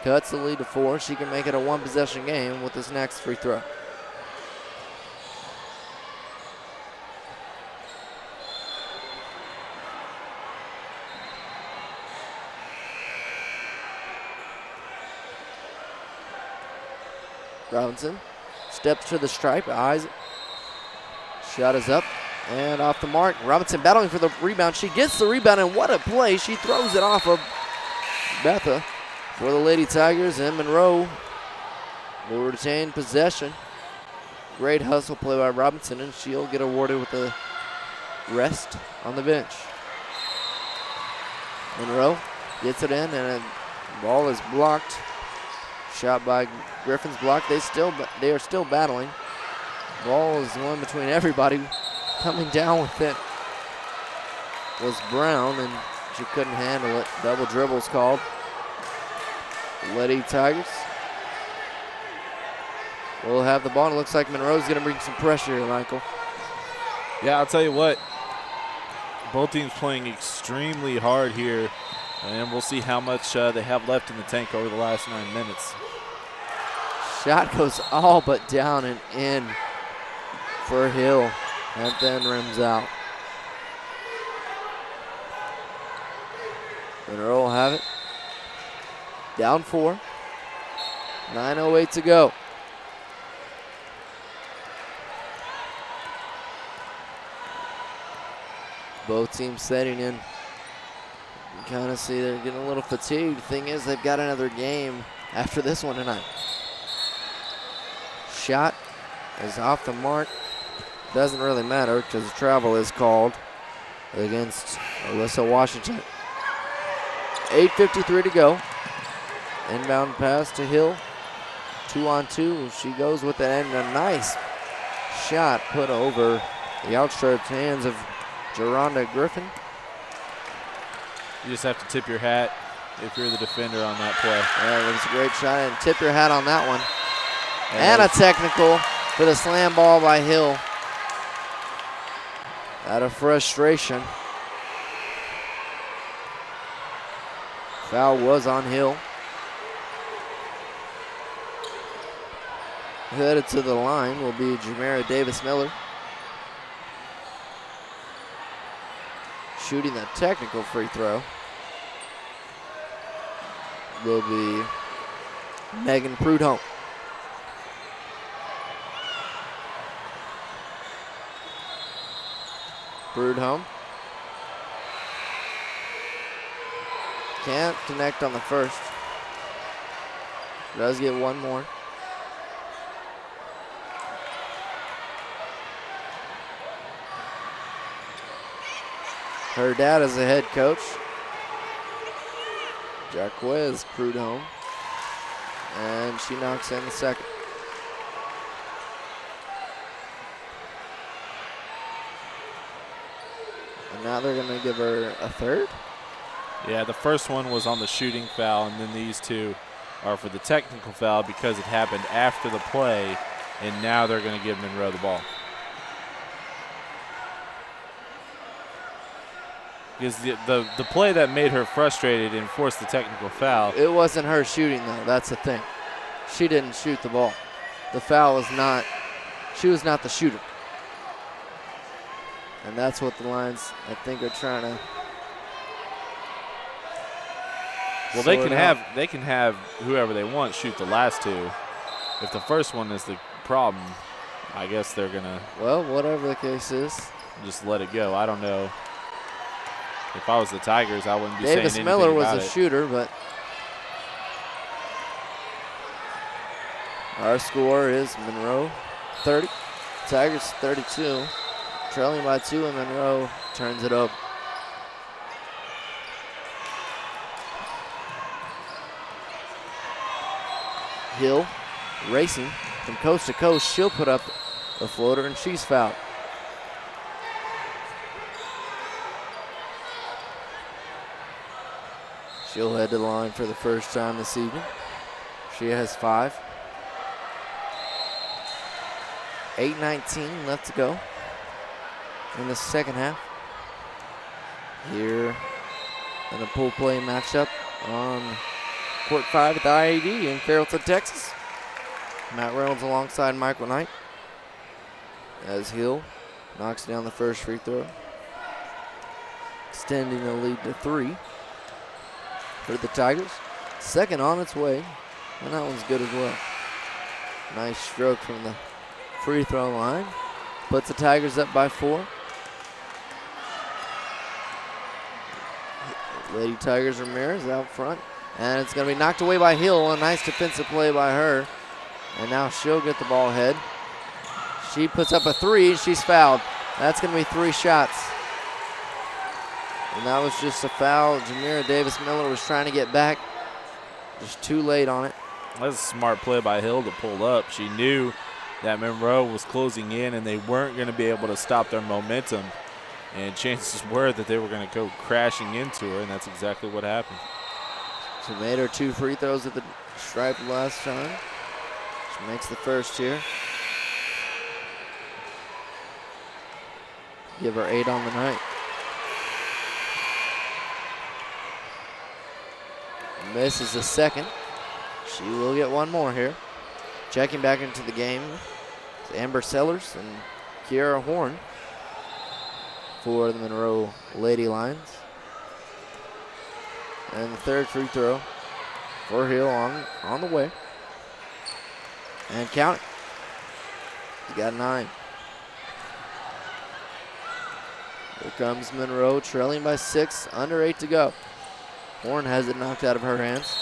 Cuts the lead to 4. She can make it a one-possession game with this next free throw. Robinson steps to the stripe, eyes. Shot is up and off the mark. Robinson battling for the rebound. She gets the rebound, and what a play. She throws it off of Betha for the Lady Tigers, and Monroe will retain possession. Great hustle play by Robinson, and she'll get awarded with a rest on the bench. Monroe gets it in, and the ball is blocked. Shot by Griffin's block. They are still battling. Ball is one between everybody. Coming down with it was Brown, and she couldn't handle it. Double dribbles called. Lady Tigers will have the ball. It looks like Monroe's going to bring some pressure here, Michael. Yeah, I'll tell you what. Both teams playing extremely hard here, and we'll see how much they have left in the tank over the last 9 minutes. Shot goes all but down and in for Hill, and then rims out. Monroe will have it. Down 4. 9:08 to go. Both teams setting in. You kind of see they're getting a little fatigued. Thing is, they've got another game after this one tonight. Shot is off the mark. Doesn't really matter because travel is called against Alyssa Washington. 8:53 to go. Inbound pass to Hill. 2-on-2. She goes with it, and a nice shot put over the outstretched hands of Geronda Griffin. You just have to tip your hat if you're the defender on that play. Yeah, it was a great shot, and tip your hat on that one. And a technical for the slam ball by Hill. Out of frustration. Foul was on Hill. Headed to the line will be Jamera Davis-Miller. Shooting the technical free throw will be Megan Prudhomme. Prudhomme can't connect on the first. Does get one more. Her dad is the head coach, Jaquez Prudhomme, and she knocks in the second. And now they're going to give her a third? Yeah, the first one was on the shooting foul, and then these two are for the technical foul because it happened after the play, and now they're going to give Monroe the ball. Because the play that made her frustrated and forced the technical foul. It wasn't her shooting, though. That's the thing. She didn't shoot the ball. The foul was not, she was not the shooter. And that's what the Lions, I think, are trying to. Well, they can have whoever they want shoot the last two. If the first one is the problem, I guess they're gonna. Well, whatever the case is, just let it go. I don't know. If I was the Tigers, I wouldn't be saying anything Davis-Miller was about a it. shooter, but our score is Monroe 30, Tigers 32. Trailing by 2, and Monroe turns it over. Hill racing from coast to coast. She'll put up a floater, and she's fouled. She'll head to the line for the first time this evening. She has 5. 8:19 left to go in the second half. Here in a pool play matchup on Court 5 at the IAD in Carrollton, Texas. Matt Reynolds alongside Michael Knight as Hill knocks down the first free throw, extending the lead to 3 for the Tigers. Second on its way, and that one's good as well. Nice stroke from the free throw line. Puts the Tigers up by 4. Lady Tigers Ramirez out front. And it's going to be knocked away by Hill. A nice defensive play by her. And now she'll get the ball ahead. She puts up a 3. She's fouled. That's going to be 3 shots. And that was just a foul. Jamera Davis-Miller was trying to get back. Just too late on it. That's a smart play by Hill to pull up. She knew that Monroe was closing in and they weren't going to be able to stop their momentum. And chances were that they were going to go crashing into her, and that's exactly what happened. She made her 2 free throws at the stripe last time. She makes the first here. Give her 8 on the night. Misses the second. She will get 1 more here. Checking back into the game is Amber Sellers and Kiara Horn for the Monroe Lady Lions. And the third free throw for Hill on the way. And count it. He's got 9. Here comes Monroe trailing by 6, under 8 to go. Horn has it knocked out of her hands.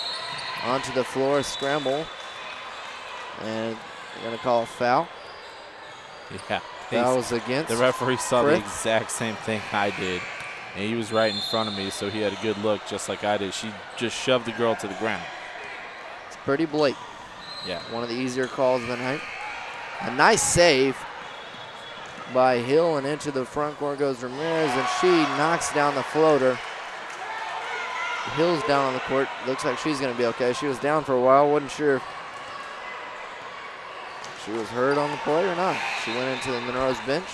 Onto the floor, scramble. And they're going to call a foul. Yeah. Foul was against. The referee saw Frith. the exact same thing I did. And he was right in front of me, so he had a good look just like I did. She just shoved the girl to the ground. It's pretty blatant. Yeah. One of the easier calls of the night. A nice save by Hill, and into the front court goes Ramirez, and she knocks down the floater. Hill's down on the court. Looks like she's going to be okay. She was down for a while. Wasn't sure if she was hurt on the play or not. She went into the Monroe's bench.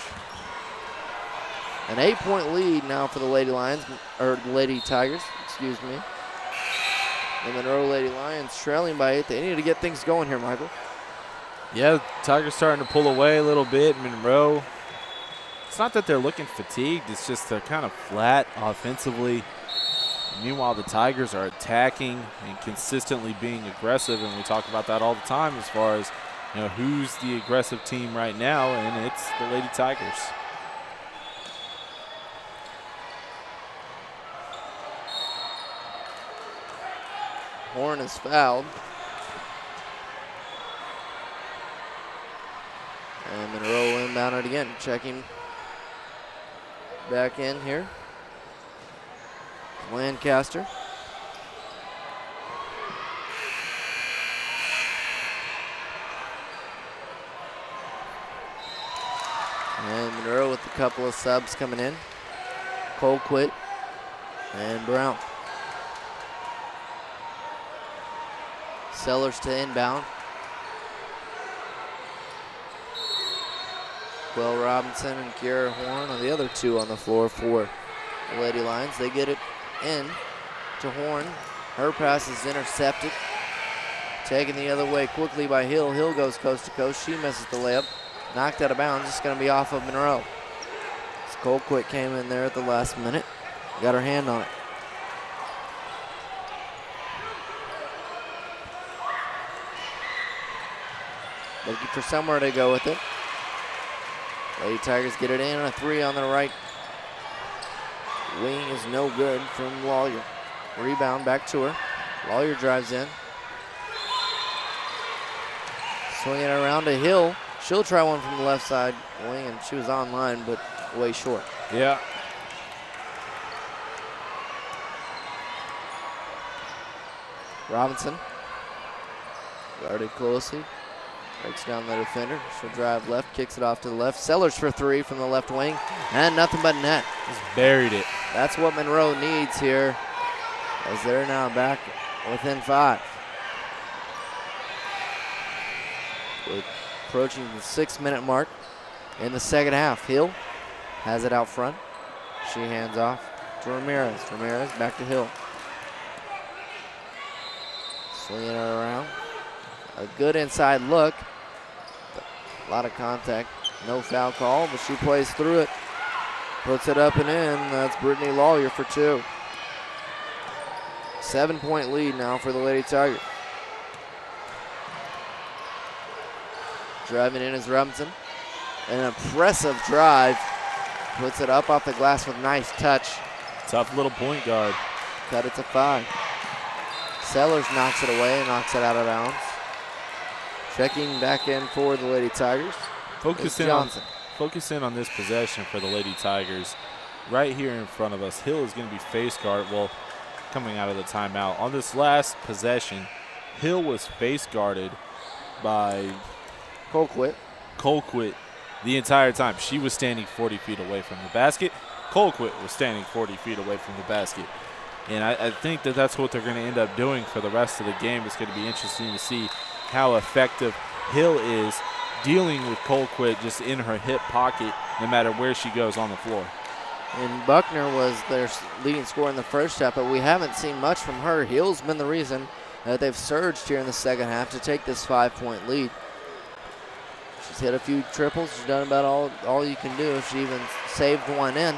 An 8-point lead now for the Lady Lions, or Lady Tigers, excuse me. The Monroe Lady Lions trailing by 8. They need to get things going here, Michael. Yeah, Tigers starting to pull away a little bit. Monroe, it's not that they're looking fatigued. It's just they're kind of flat offensively. Meanwhile, the Tigers are attacking and consistently being aggressive, and we talk about that all the time as far as who's the aggressive team right now, and it's the Lady Tigers. Horn is fouled. And Monroe inbound it again, checking back in here. Lancaster. And Monroe with a couple of subs coming in. Colquitt and Brown. Sellers to inbound. Will Robinson and Kiera Horn are the other two on the floor for the Lady Lions. They get it in to Horn. Her pass is intercepted. Taken the other way quickly by Hill. Hill goes coast to coast. She misses the layup. Knocked out of bounds. It's going to be off of Monroe. Colquitt came in there at the last minute. Got her hand on it. Looking for somewhere to go with it. Lady Tigers get it in. A three on the right wing is no good from Lawyer. Rebound back to her. Lawyer drives in. Swinging it around to Hill. She'll try one from the left side wing, and she was online, but way short. Yeah. Robinson. Guarded closely. Breaks down the defender. She'll drive left, kicks it off to the left. Sellers for three from the left wing, and nothing but net. Just buried it. That's what Monroe needs here, as they're now back within 5. We're approaching the 6-minute mark in the second half. Hill has it out front. She hands off to Ramirez. Ramirez back to Hill. Swinging her around. A good inside look. A lot of contact. No foul call, but she plays through it. Puts it up and in. That's Brittany Lawyer for 2. 7-point lead now for the Lady Tigers. Driving in is Robinson. An impressive drive. Puts it up off the glass with nice touch. Tough little point guard. Cut it to 5. Sellers knocks it away and knocks it out of bounds. Checking back in for the Lady Tigers. Focus in on this possession for the Lady Tigers. Right here in front of us, Hill is going to be face guard. Well, coming out of the timeout. On this last possession, Hill was face guarded by Colquitt the entire time. She was standing 40 feet away from the basket. Colquitt was standing 40 feet away from the basket. And I think that that's what they're going to end up doing for the rest of the game. It's going to be interesting to see how effective Hill is dealing with Colquitt just in her hip pocket no matter where she goes on the floor. And Buckner was their leading scorer in the first half, but we haven't seen much from her. Hill's been the reason that they've surged here in the second half to take this 5-point lead. She's hit a few triples. She's done about all you can do. She even saved one in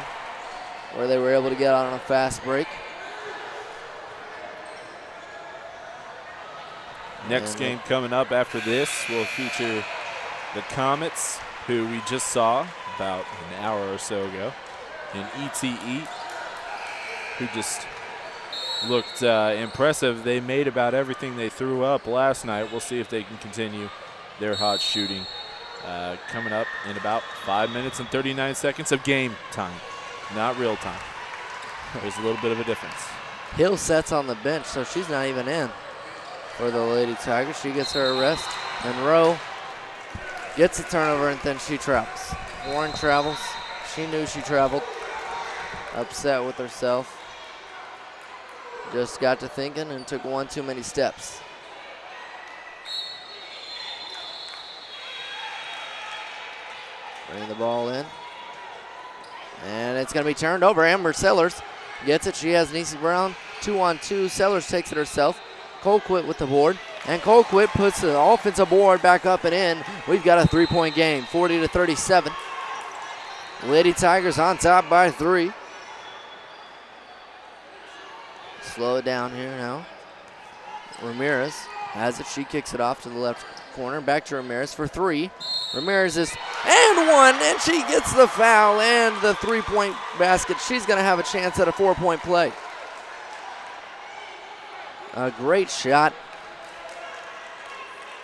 where they were able to get out on a fast break. Next game coming up after this will feature the Comets, who we just saw about an hour or so ago, and ETE, who just looked impressive. They made about everything they threw up last night. We'll see if they can continue their hot shooting coming up in about 5 minutes and 39 seconds of game time, not real time. There's a little bit of a difference. Hill sets on the bench, so she's not even in for the Lady Tigers. She gets her arrest. Monroe gets a turnover, and then she travels. Warren travels. She knew she traveled. Upset with herself. Just got to thinking and took one too many steps. Bringing the ball in. And it's going to be turned over. Amber Sellers gets it. She has Niecy Brown 2-on-2. Sellers takes it herself. Colquitt with the board. And Colquitt puts the offensive board back up and in. We've got a 3-point game, 40-37. Lady Tigers on top by 3. Slow it down here now. Ramirez has it. She kicks it off to the left corner. Back to Ramirez for 3. Ramirez is and 1, and she gets the foul and the 3-point basket. She's going to have a chance at a 4-point play. A great shot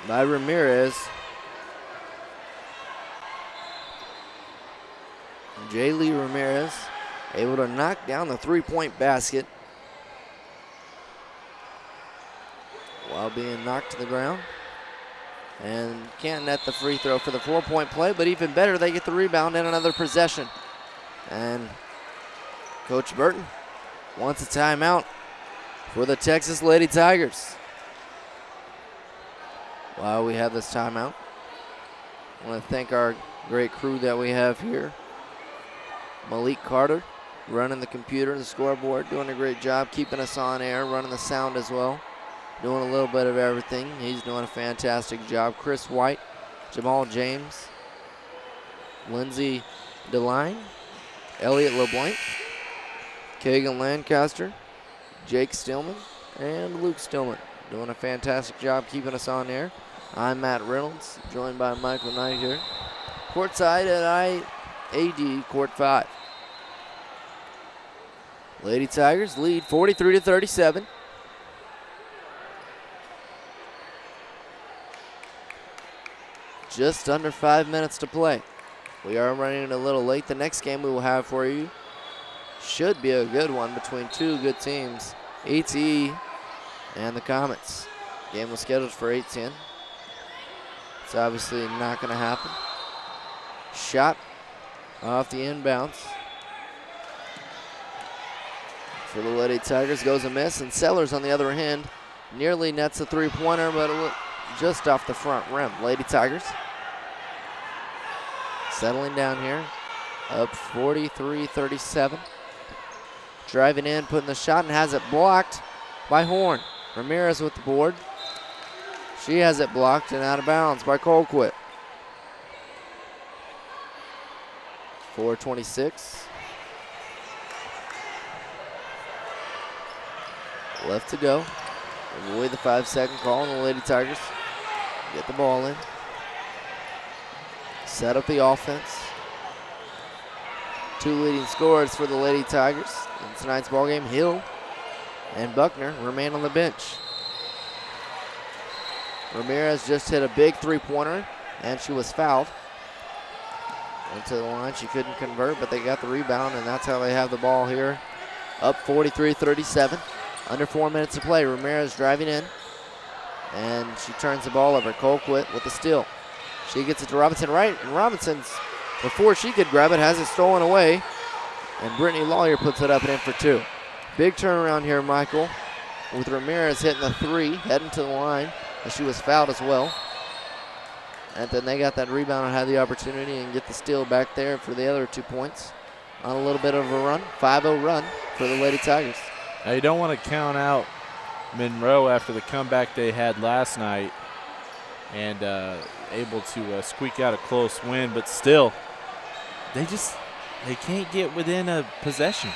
by Ramirez. Jaylee Ramirez able to knock down the 3-point basket while being knocked to the ground. And can't net the free throw for the 4-point play, but even better, they get the rebound and another possession. And Coach Burton wants a timeout for the Texas Lady Tigers. While we have this timeout, I want to thank our great crew that we have here. Malik Carter running the computer, the scoreboard, doing a great job keeping us on air, running the sound as well. Doing a little bit of everything. He's doing a fantastic job. Chris White, Jamal James, Lindsey DeLine, Elliot LeBlanc, Kagan Lancaster, Jake Stillman, and Luke Stillman. Doing a fantastic job keeping us on air. I'm Matt Reynolds, joined by Michael Knight here. Courtside at IAD Court 5. Lady Tigers lead 43-37. Just under 5 minutes to play. We are running a little late. The next game we will have for you should be a good one between two good teams, ATE and the Comets. Game was scheduled for 8:10. It's obviously not going to happen. Shot off the inbounds for the Lady Tigers goes a miss, and Sellers on the other hand nearly nets a 3-pointer, but it just off the front rim. Lady Tigers settling down here, up 43-37. Driving in, putting the shot, and has it blocked by Horn. Ramirez with the board. She has it blocked and out of bounds by Colquitt. 4:26 left to go. Avoid the 5-second call, and the Lady Tigers get the ball in. Set up the offense. 2 leading scorers for the Lady Tigers in tonight's ballgame. Hill and Buckner remain on the bench. Ramirez just hit a big 3-pointer, and she was fouled. Into the line, she couldn't convert, but they got the rebound, and that's how they have the ball here. Up 43-37. Under 4 minutes to play. Ramirez driving in, and she turns the ball over. Colquitt with the steal. She gets it to Robinson right, and Robinson's, before she could grab it, has it stolen away, and Brittany Lawyer puts it up and in for 2. Big turnaround here, Michael, with Ramirez hitting the 3, heading to the line, and she was fouled as well. And then they got that rebound and had the opportunity and get the steal back there for the other 2 points on a little bit of a run, 5-0 run for the Lady Tigers. Now you don't want to count out Monroe after the comeback they had last night and able to squeak out a close win, but still, they can't get within a possession.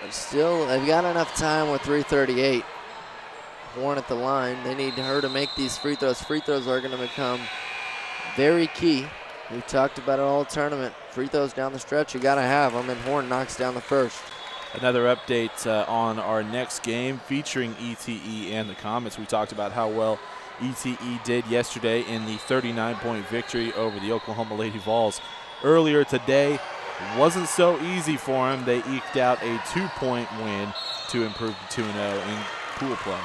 But still, they've got enough time with 3:38. Horn at the line. They need her to make these free throws. Free throws are going to become very key. We've talked about it all tournament. Free throws down the stretch, you got to have them, and Horn knocks down the first. Another update on our next game featuring ETE and the Comets. We talked about how well ETE did yesterday in the 39-point victory over the Oklahoma Lady Vols. Earlier today, wasn't so easy for them. They eked out a 2-point win to improve to 2-0 in pool play.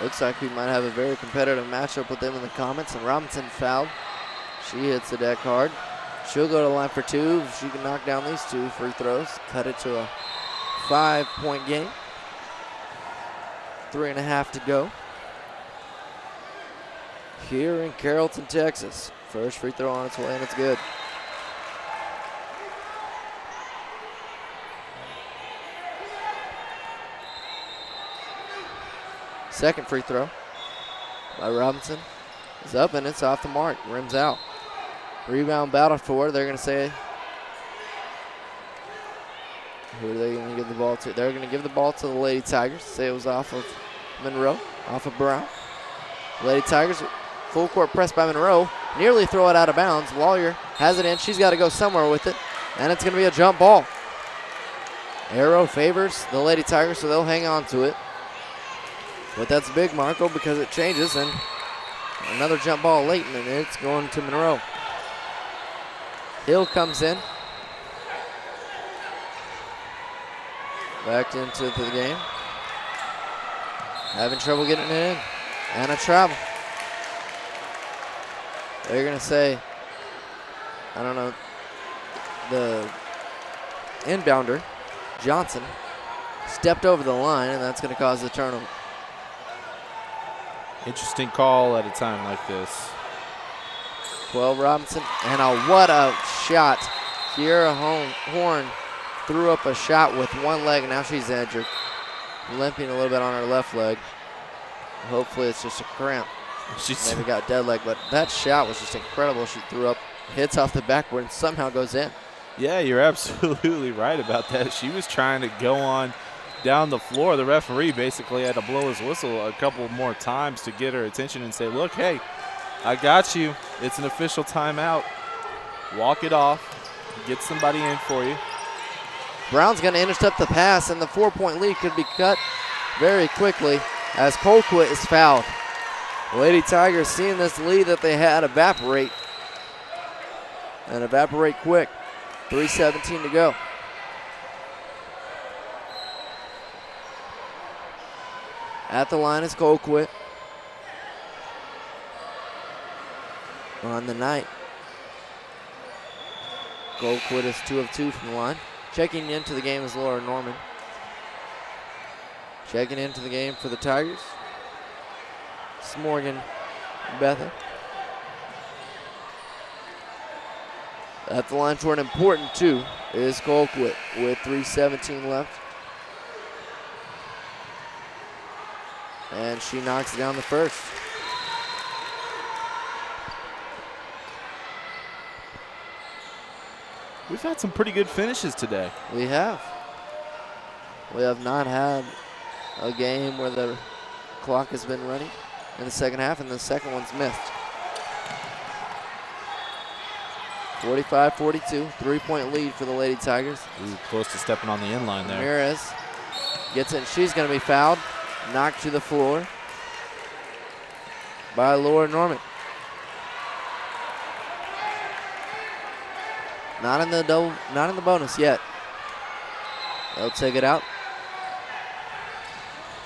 Looks like we might have a very competitive matchup with them in the Comets, and Robinson fouled. She hits the deck hard. She'll go to the line for 2. If she can knock down these 2 free throws, cut it to a 5-point game. 3.5 to go here in Carrollton, Texas. First free throw on its way, and it's good. Second free throw by Robinson. Is up and it's off the mark. Rims out. Rebound battle for. They're going to say. Who are they going to give the ball to? They're going to give the ball to the Lady Tigers. Say it was off of Monroe, off of Brown. Lady Tigers, full court press by Monroe. Nearly throw it out of bounds. Lawyer has it in. She's got to go somewhere with it. And it's going to be a jump ball. Arrow favors the Lady Tigers, so they'll hang on to it. But that's big, Marco, because it changes. And another jump ball late, and it's going to Monroe. Hill comes in. Back into the game. Having trouble getting it in. And a travel. They're going to say, I don't know, the inbounder, Johnson, stepped over the line, and that's going to cause the turnover. Interesting call at a time like this. 12 Robinson, and what a shot. Kiera Horn threw up a shot with one leg, and now she's injured. Limping a little bit on her left leg. Hopefully it's just a cramp. She's maybe got dead leg, but that shot was just incredible. She threw up, hits off the backboard, and somehow goes in. Yeah, you're absolutely right about that. She was trying to go on down the floor. The referee basically had to blow his whistle a couple more times to get her attention and say, look, hey, I got you. It's an official timeout. Walk it off. Get somebody in for you. Brown's going to intercept the pass, and the 4-point lead could be cut very quickly as Colquitt is fouled. Lady Tigers seeing this lead that they had evaporate, and evaporate quick. 3:17 to go. At the line is Colquitt. On the night, Colquitt is 2 of 2 from the line. Checking into the game is Laura Norman. Checking into the game for the Tigers, it's Morgan Betha. At the line for an important 2 is Colquitt with 3:17 left. And she knocks down the first. We've had some pretty good finishes today. We have. We have not had a game where the clock has been running in the second half, and the second one's missed. 45-42, 3-point lead for the Lady Tigers. Ooh, close to stepping on the end line there. Ramirez gets it. She's going to be fouled, knocked to the floor by Laura Norman. Not in the bonus yet. They'll take it out.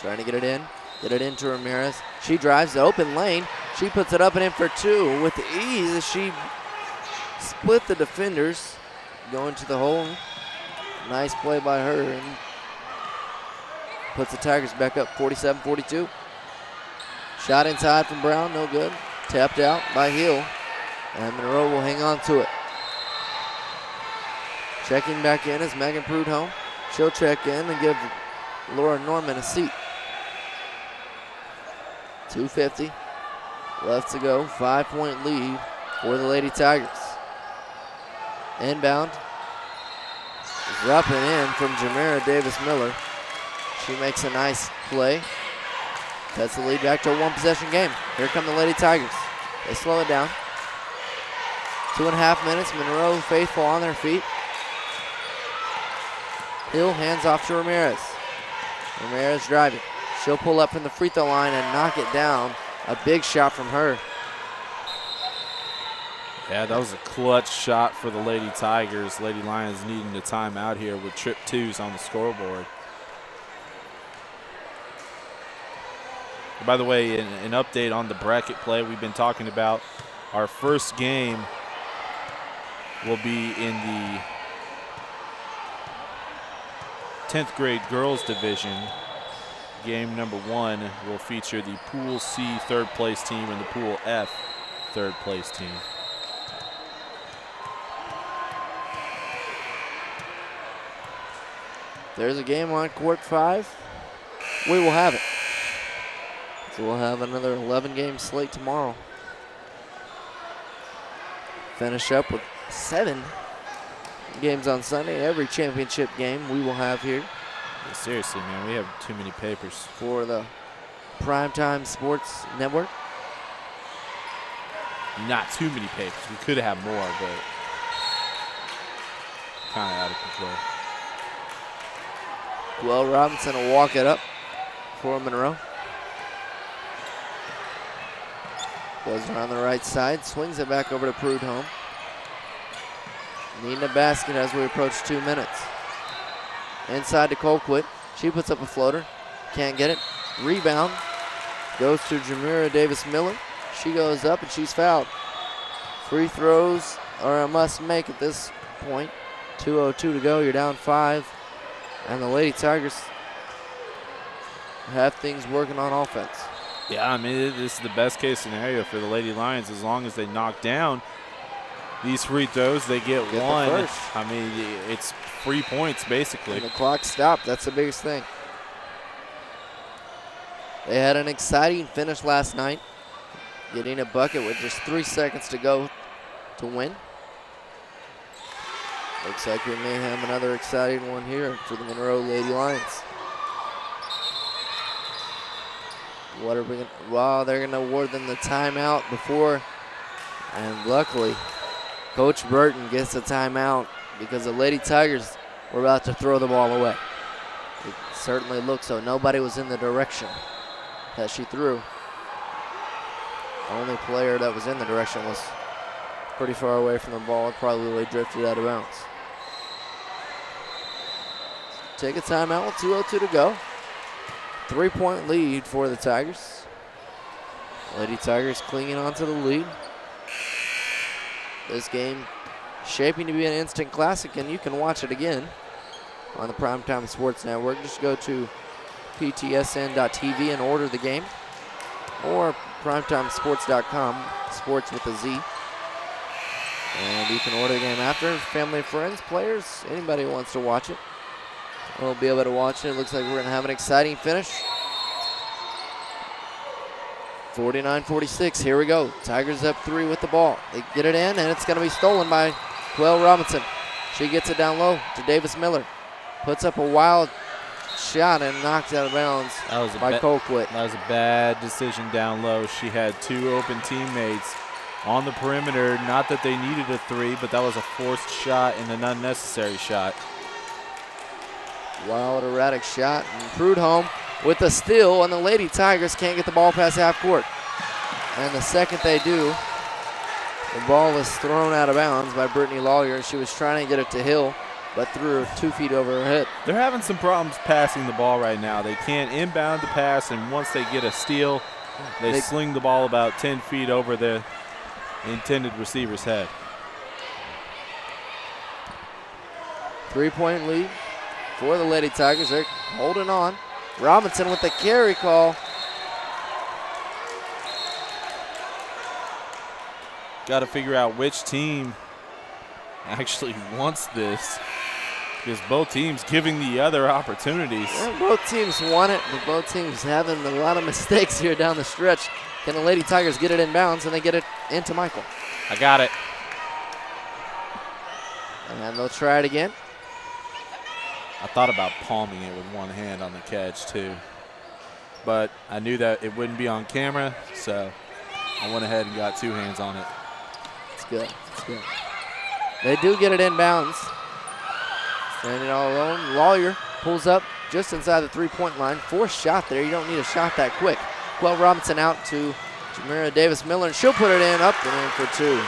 Trying to get it in. Get it into Ramirez. She drives the open lane. She puts it up and in for 2 with ease as she split the defenders. Going to the hole. Nice play by her. And puts the Tigers back up 47-42. Shot inside from Brown. No good. Tapped out by Hill. And Monroe will hang on to it. Checking back in is Megan Prudhomme. She'll check in and give Laura Norman a seat. 2:50 left to go. 5-point lead for the Lady Tigers. Inbound is up and in from Jamera Davis-Miller. She makes a nice play. Cuts the lead back to a 1-possession game. Here come the Lady Tigers. They slow it down. 2.5 minutes. Monroe faithful on their feet. Hill hands off to Ramirez. Ramirez driving. She'll pull up from the free throw line and knock it down. A big shot from her. Yeah, that was a clutch shot for the Lady Tigers. Lady Lions needing a timeout here with trip 2s on the scoreboard. By the way, an update on the bracket play we've been talking about. Our first game will be in the 10th grade girls division. Game number 1 will feature the Pool C 3rd place team and the Pool F 3rd place team. There's a game on court 5. We will have it. So we'll have another 11-game slate tomorrow. Finish up with 7 games on Sunday. Every championship game we will have here. Yeah, seriously, man, we have too many papers. For the PrimeTime Sports Network. Not too many papers. We could have more, but kind of out of control. Well, Robinson will walk it up for Monroe. Goes around the right side, swings it back over to Prudhomme. Needing a basket as we approach 2 minutes. Inside to Colquitt. She puts up a floater. Can't get it. Rebound. Goes to Jamira Davis-Miller. She goes up and she's fouled. Free throws are a must make at this point. 2:02 to go. You're down 5. And the Lady Tigers have things working on offense. Yeah, I mean, this is the best case scenario for the Lady Lions. As long as they knock down these free throws, they get one. The first. I mean, it's 3 points basically. And the clock stopped. That's the biggest thing. They had an exciting finish last night, getting a bucket with just 3 seconds to go to win. Looks like we may have another exciting one here for the Monroe Lady Lions. What are we going to, wow, they're going to award them the timeout before, and luckily, Coach Burton gets a timeout because the Lady Tigers were about to throw the ball away. It certainly looked so. Nobody was in the direction that she threw. The only player that was in the direction was pretty far away from the ball. It probably drifted out of bounds. Take a timeout with 2:02 to go. 3-point lead for the Tigers. Lady Tigers clinging on to the lead. This game shaping to be an instant classic, and you can watch it again on the PrimeTime Sports Network. Just go to ptsn.tv and order the game, or primetimesports.com, sports with a Z. And you can order the game after. Family, friends, players, anybody who wants to watch it will be able to watch it. It looks like we're going to have an exciting finish. 49-46, here we go. Tigers up 3 with the ball. They get it in, and it's going to be stolen by Quell Robinson. She gets it down low to Davis-Miller. Puts up a wild shot and knocked out of bounds by Colquitt. That was a bad decision down low. She had 2 open teammates on the perimeter. Not that they needed a 3, but that was a forced shot and an unnecessary shot. Wild, erratic shot. And Prudhomme with a steal, and the Lady Tigers can't get the ball past half court. And the second they do, the ball is thrown out of bounds by Brittany Lawyer. She was trying to get it to Hill, but threw her 2 feet over her head. They're having some problems passing the ball right now. They can't inbound the pass, and once they get a steal, they sling the ball about 10 feet over the intended receiver's head. 3-point lead for the Lady Tigers. They're holding on. Robinson with the carry call. Got to figure out which team actually wants this, because both teams giving the other opportunities. Yeah, both teams want it, but both teams having a lot of mistakes here down the stretch. Can the Lady Tigers get it in bounds, and they get it into Michael? I got it. And they'll try it again. I thought about palming it with one hand on the catch too, but I knew that it wouldn't be on camera, so I went ahead and got 2 hands on it. It's good. It's good. They do get it in bounds. Standing all alone. Lawyer pulls up just inside the 3-point line. Forced shot there. You don't need a shot that quick. Quell Robinson out to Jamira Davis-Miller, and she'll put it in, up and in for 2.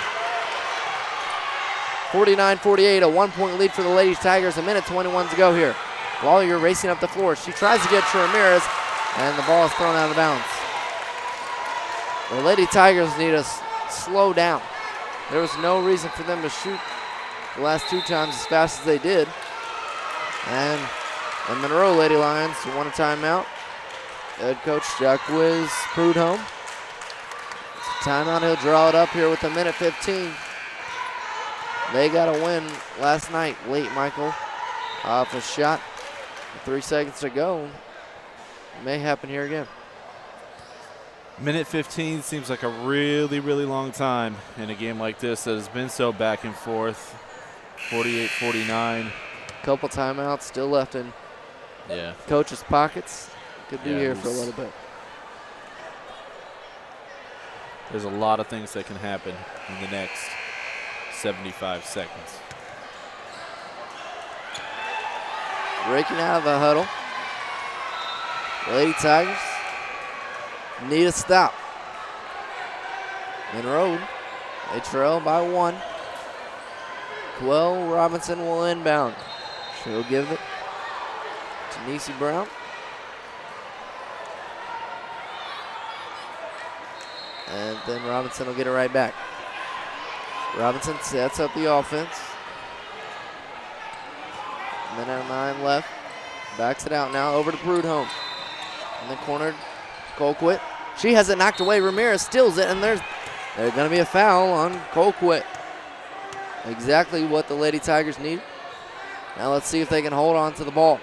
49-48, a 1-point lead for the Lady Tigers. A minute 21 to go here. Lawyer racing up the floor. She tries to get to Ramirez, and the ball is thrown out of bounds. The Lady Tigers need to slow down. There was no reason for them to shoot the last 2 times as fast as they did. And the Monroe Lady Lions want a timeout. Head coach Jacques Prudhomme. Timeout, he'll draw it up here with a minute 15. They got a win last night. Late Michael off a shot. 3 seconds to go. May happen here again. Minute 15 seems like a really, really long time in a game like this that has been so back and forth. 48-49. Couple timeouts still left in coach's pockets. Could be here for a little bit. There's a lot of things that can happen in the next 75 seconds. Breaking out of the huddle. Lady Tigers need a stop. Monroe, they trail by 1. Quell Robinson will inbound. She'll give it to Niecy Brown. And then Robinson will get it right back. Robinson sets up the offense. Minute 9 left. Backs it out now over to Prudhomme. In the corner, Colquitt. She has it knocked away. Ramirez steals it, and there's going to be a foul on Colquitt. Exactly what the Lady Tigers need. Now let's see if they can hold on to the ball.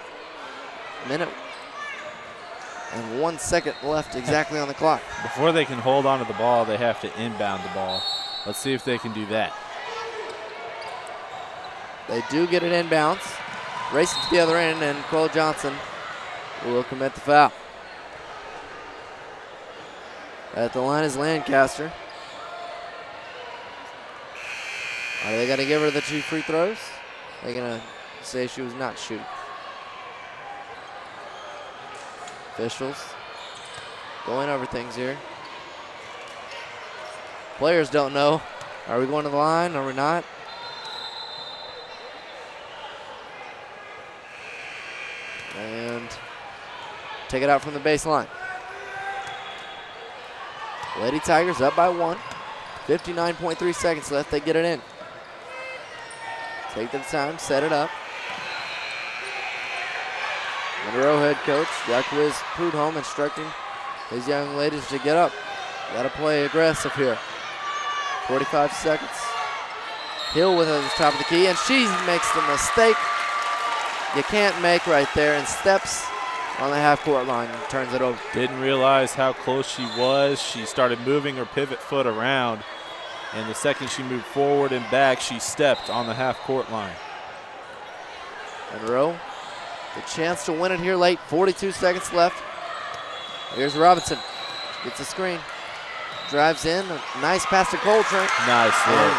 Minute and 1 second left exactly on the clock. Before they can hold on to the ball, they have to inbound the ball. Let's see if they can do that. They do get it inbounds. Racing to the other end, and Cole Johnson will commit the foul. At the line is Lancaster. Are they going to give her the 2 free throws? They're going to say she was not shooting. Officials going over things here. Players don't know. Are we going to the line? Are we not? And take it out from the baseline. Lady Tigers up by 1. 59.3 seconds left. They get it in. Take the time, set it up. Monroe head coach Jacques Prudhomme instructing his young ladies to get up. Got to play aggressive here. 45 seconds. Hill with it at the top of the key, and she makes the mistake you can't make right there, and steps on the half-court line and turns it over. Didn't realize how close she was. She started moving her pivot foot around, and the second she moved forward and back, she stepped on the half-court line. Monroe, the chance to win it here late. 42 seconds left. Here's Robinson. Gets a screen. Drives in. A nice pass to Coltrane. Nice look.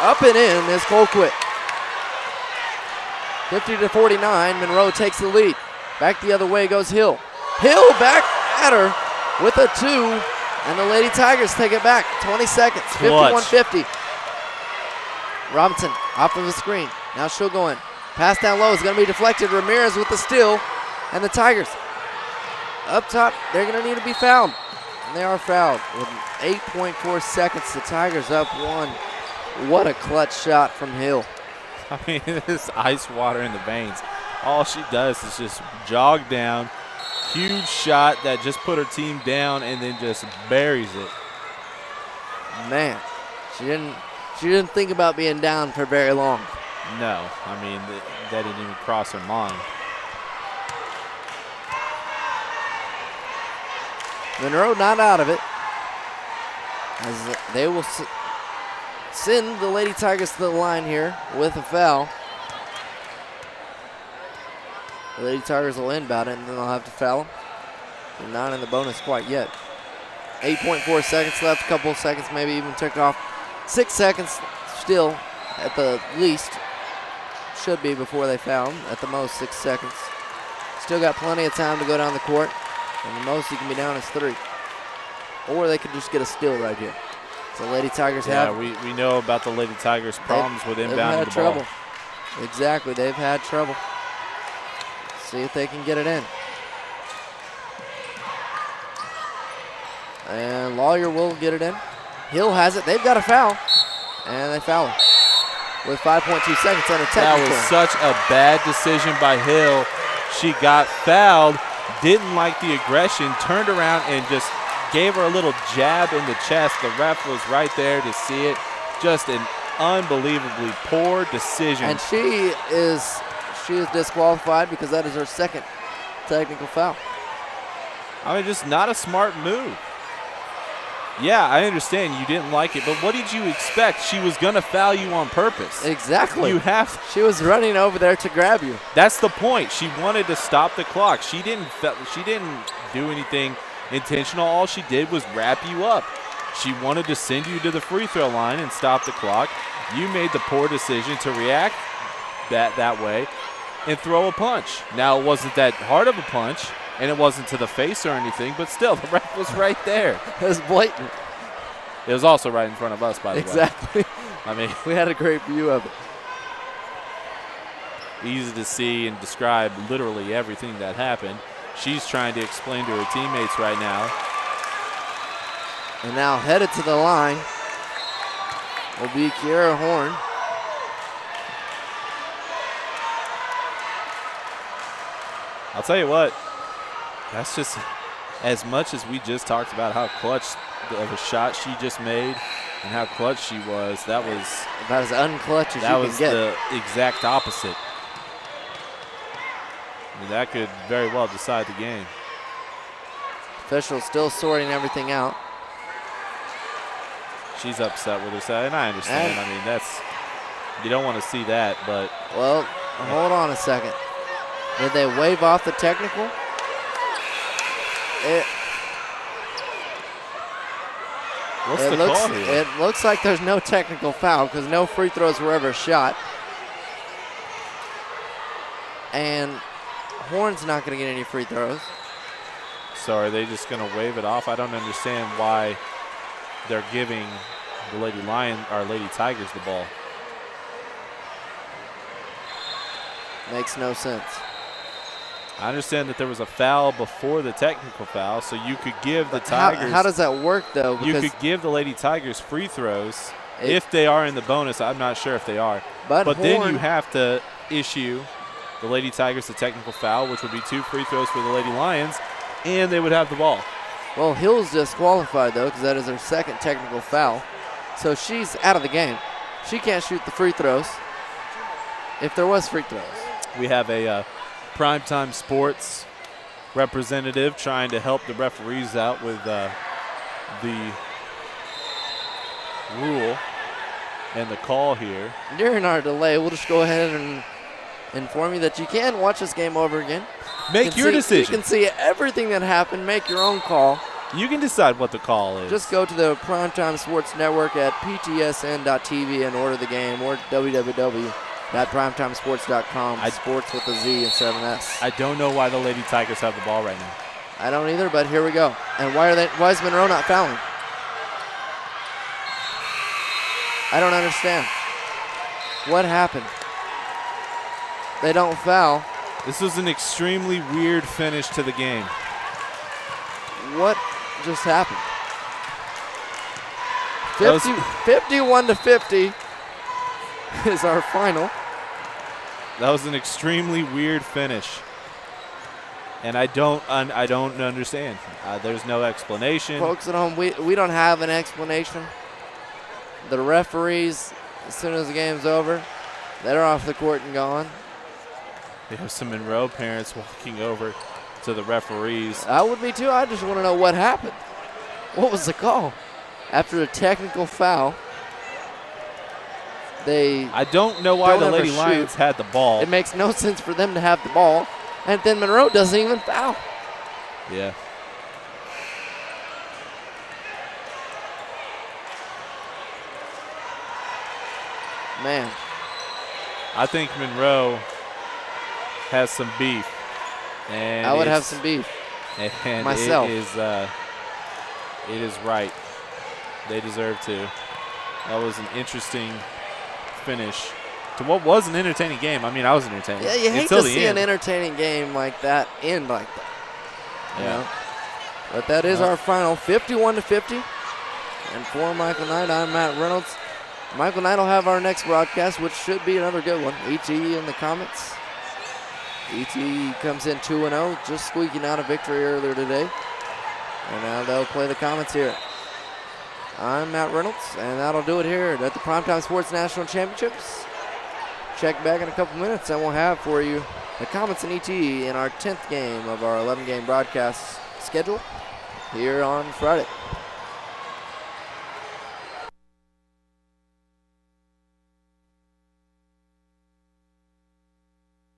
Up and in is Colquitt. 50-49. Monroe takes the lead. Back the other way goes Hill. Hill back at her with a 2. And the Lady Tigers take it back. 20 seconds. 51-50. Robinson off of the screen. Now she'll go in. Pass down low is going to be deflected. Ramirez with the steal. And the Tigers up top, they're going to need to be fouled. And they are fouled with 8.4 seconds. The Tigers up 1. What a clutch shot from Hill. I mean, this ice water in the veins. All she does is just jog down. Huge shot that just put her team down and then just buries it. Man, she didn't think about being down for very long. No, I mean, that didn't even cross her mind. Monroe not out of it, as they will send the Lady Tigers to the line here with a foul. The Lady Tigers will inbound it, and then they'll have to foul them. They're not in the bonus quite yet. 8.4 seconds left, a couple of seconds maybe even ticked off. 6 seconds still at the least. Should be before they foul them, at the most 6 seconds. Still got plenty of time to go down the court, and the most you can be down is 3. Or they could just get a steal right here. So Lady Tigers have. Yeah, we know about the Lady Tigers' problems with inbounding the ball. Exactly, they've had trouble. See if they can get it in. And Lawyer will get it in. Hill has it. They've got a foul. And they foul him with 5.2 seconds and a technical. That was such a bad decision by Hill. She got fouled, didn't like the aggression, turned around and just gave her a little jab in the chest. The ref was right there to see it. Just an unbelievably poor decision. And she is disqualified because that is her second technical foul. I mean, just not a smart move. Yeah, I understand you didn't like it, but what did you expect? She was going to foul you on purpose. Exactly. You have. She was running over there to grab you. That's the point. She wanted to stop the clock. She didn't do anything intentional. All she did was wrap you up. She wanted to send you to the free throw line and stop the clock. You made the poor decision to react that way and throw a punch. Now, it wasn't that hard of a punch, and it wasn't to the face or anything, but still, the ref was right there. It was blatant. It was also right in front of us, by the way. Exactly. I mean, we had a great view of it. Easy to see and describe literally everything that happened. She's trying to explain to her teammates right now. And now headed to the line will be Kiera Horn. I'll tell you what, that's just as much as we just talked about how clutch of a shot she just made and how clutch she was. That was about as unclutch as you can get. That was the exact opposite. I mean, that could very well decide the game. Officials still sorting everything out. She's upset with her side, and I understand. I mean, you don't want to see that, but. Well, hold on a second. Did they wave off the technical? What's the call here? It looks like there's no technical foul because no free throws were ever shot. And Horn's not going to get any free throws. So are they just going to wave it off? I don't understand why they're giving the Lady Tigers the ball. Makes no sense. I understand that there was a foul before the technical foul, so you could give the Tigers. How does that work, though? You could give the Lady Tigers free throws if they are in the bonus. I'm not sure if they are. But then you have to issue the Lady Tigers the technical foul, which would be 2 free throws for the Lady Lions, and they would have the ball. Well, Hill's disqualified, though, because that is her second technical foul. So she's out of the game. She can't shoot the free throws if there was free throws. We have a PrimeTime Sports representative trying to help the referees out with the rule and the call here. During our delay, we'll just go ahead and inform you that you can watch this game over again. Make your decision. You can see everything that happened. Make your own call. You can decide what the call is. Just go to the PrimeTime Sports Network at ptsn.tv and order the game, or www.primetimesports.com. Sports with a Z instead of an S. I don't know why the Lady Tigers have the ball right now. I don't either, but here we go. And why is Monroe not fouling? I don't understand. What happened? They don't foul. This was an extremely weird finish to the game. What just happened? 51-50 is our final. That was an extremely weird finish, and I don't understand. There's no explanation. Folks at home, we don't have an explanation. The referees, as soon as the game's over, they're off the court and gone. We have some Monroe parents walking over to the referees. I would be too. I just want to know what happened. What was the call? After a technical foul, I don't know why the Lady Lions had the ball. It makes no sense for them to have the ball, and then Monroe doesn't even foul. Yeah. Man. I think Monroe has some beef. And I would have some beef. And myself. It is right. They deserve to. That was an interesting finish to what was an entertaining game. I mean, I was entertained. Yeah, you hate to see an entertaining game like that end like that. You know? But that is our final, 51-50. And for Michael Knight, I'm Matt Reynolds. Michael Knight will have our next broadcast, which should be another good one. E.T. in the comments. E.T. comes in 2-0, just squeaking out a victory earlier today. And now they'll play the comments here. I'm Matt Reynolds, and that'll do it here at the PrimeTime Sports National Championships. Check back in a couple minutes, and we'll have for you the comments and ET in our 10th game of our 11-game broadcast schedule here on Friday.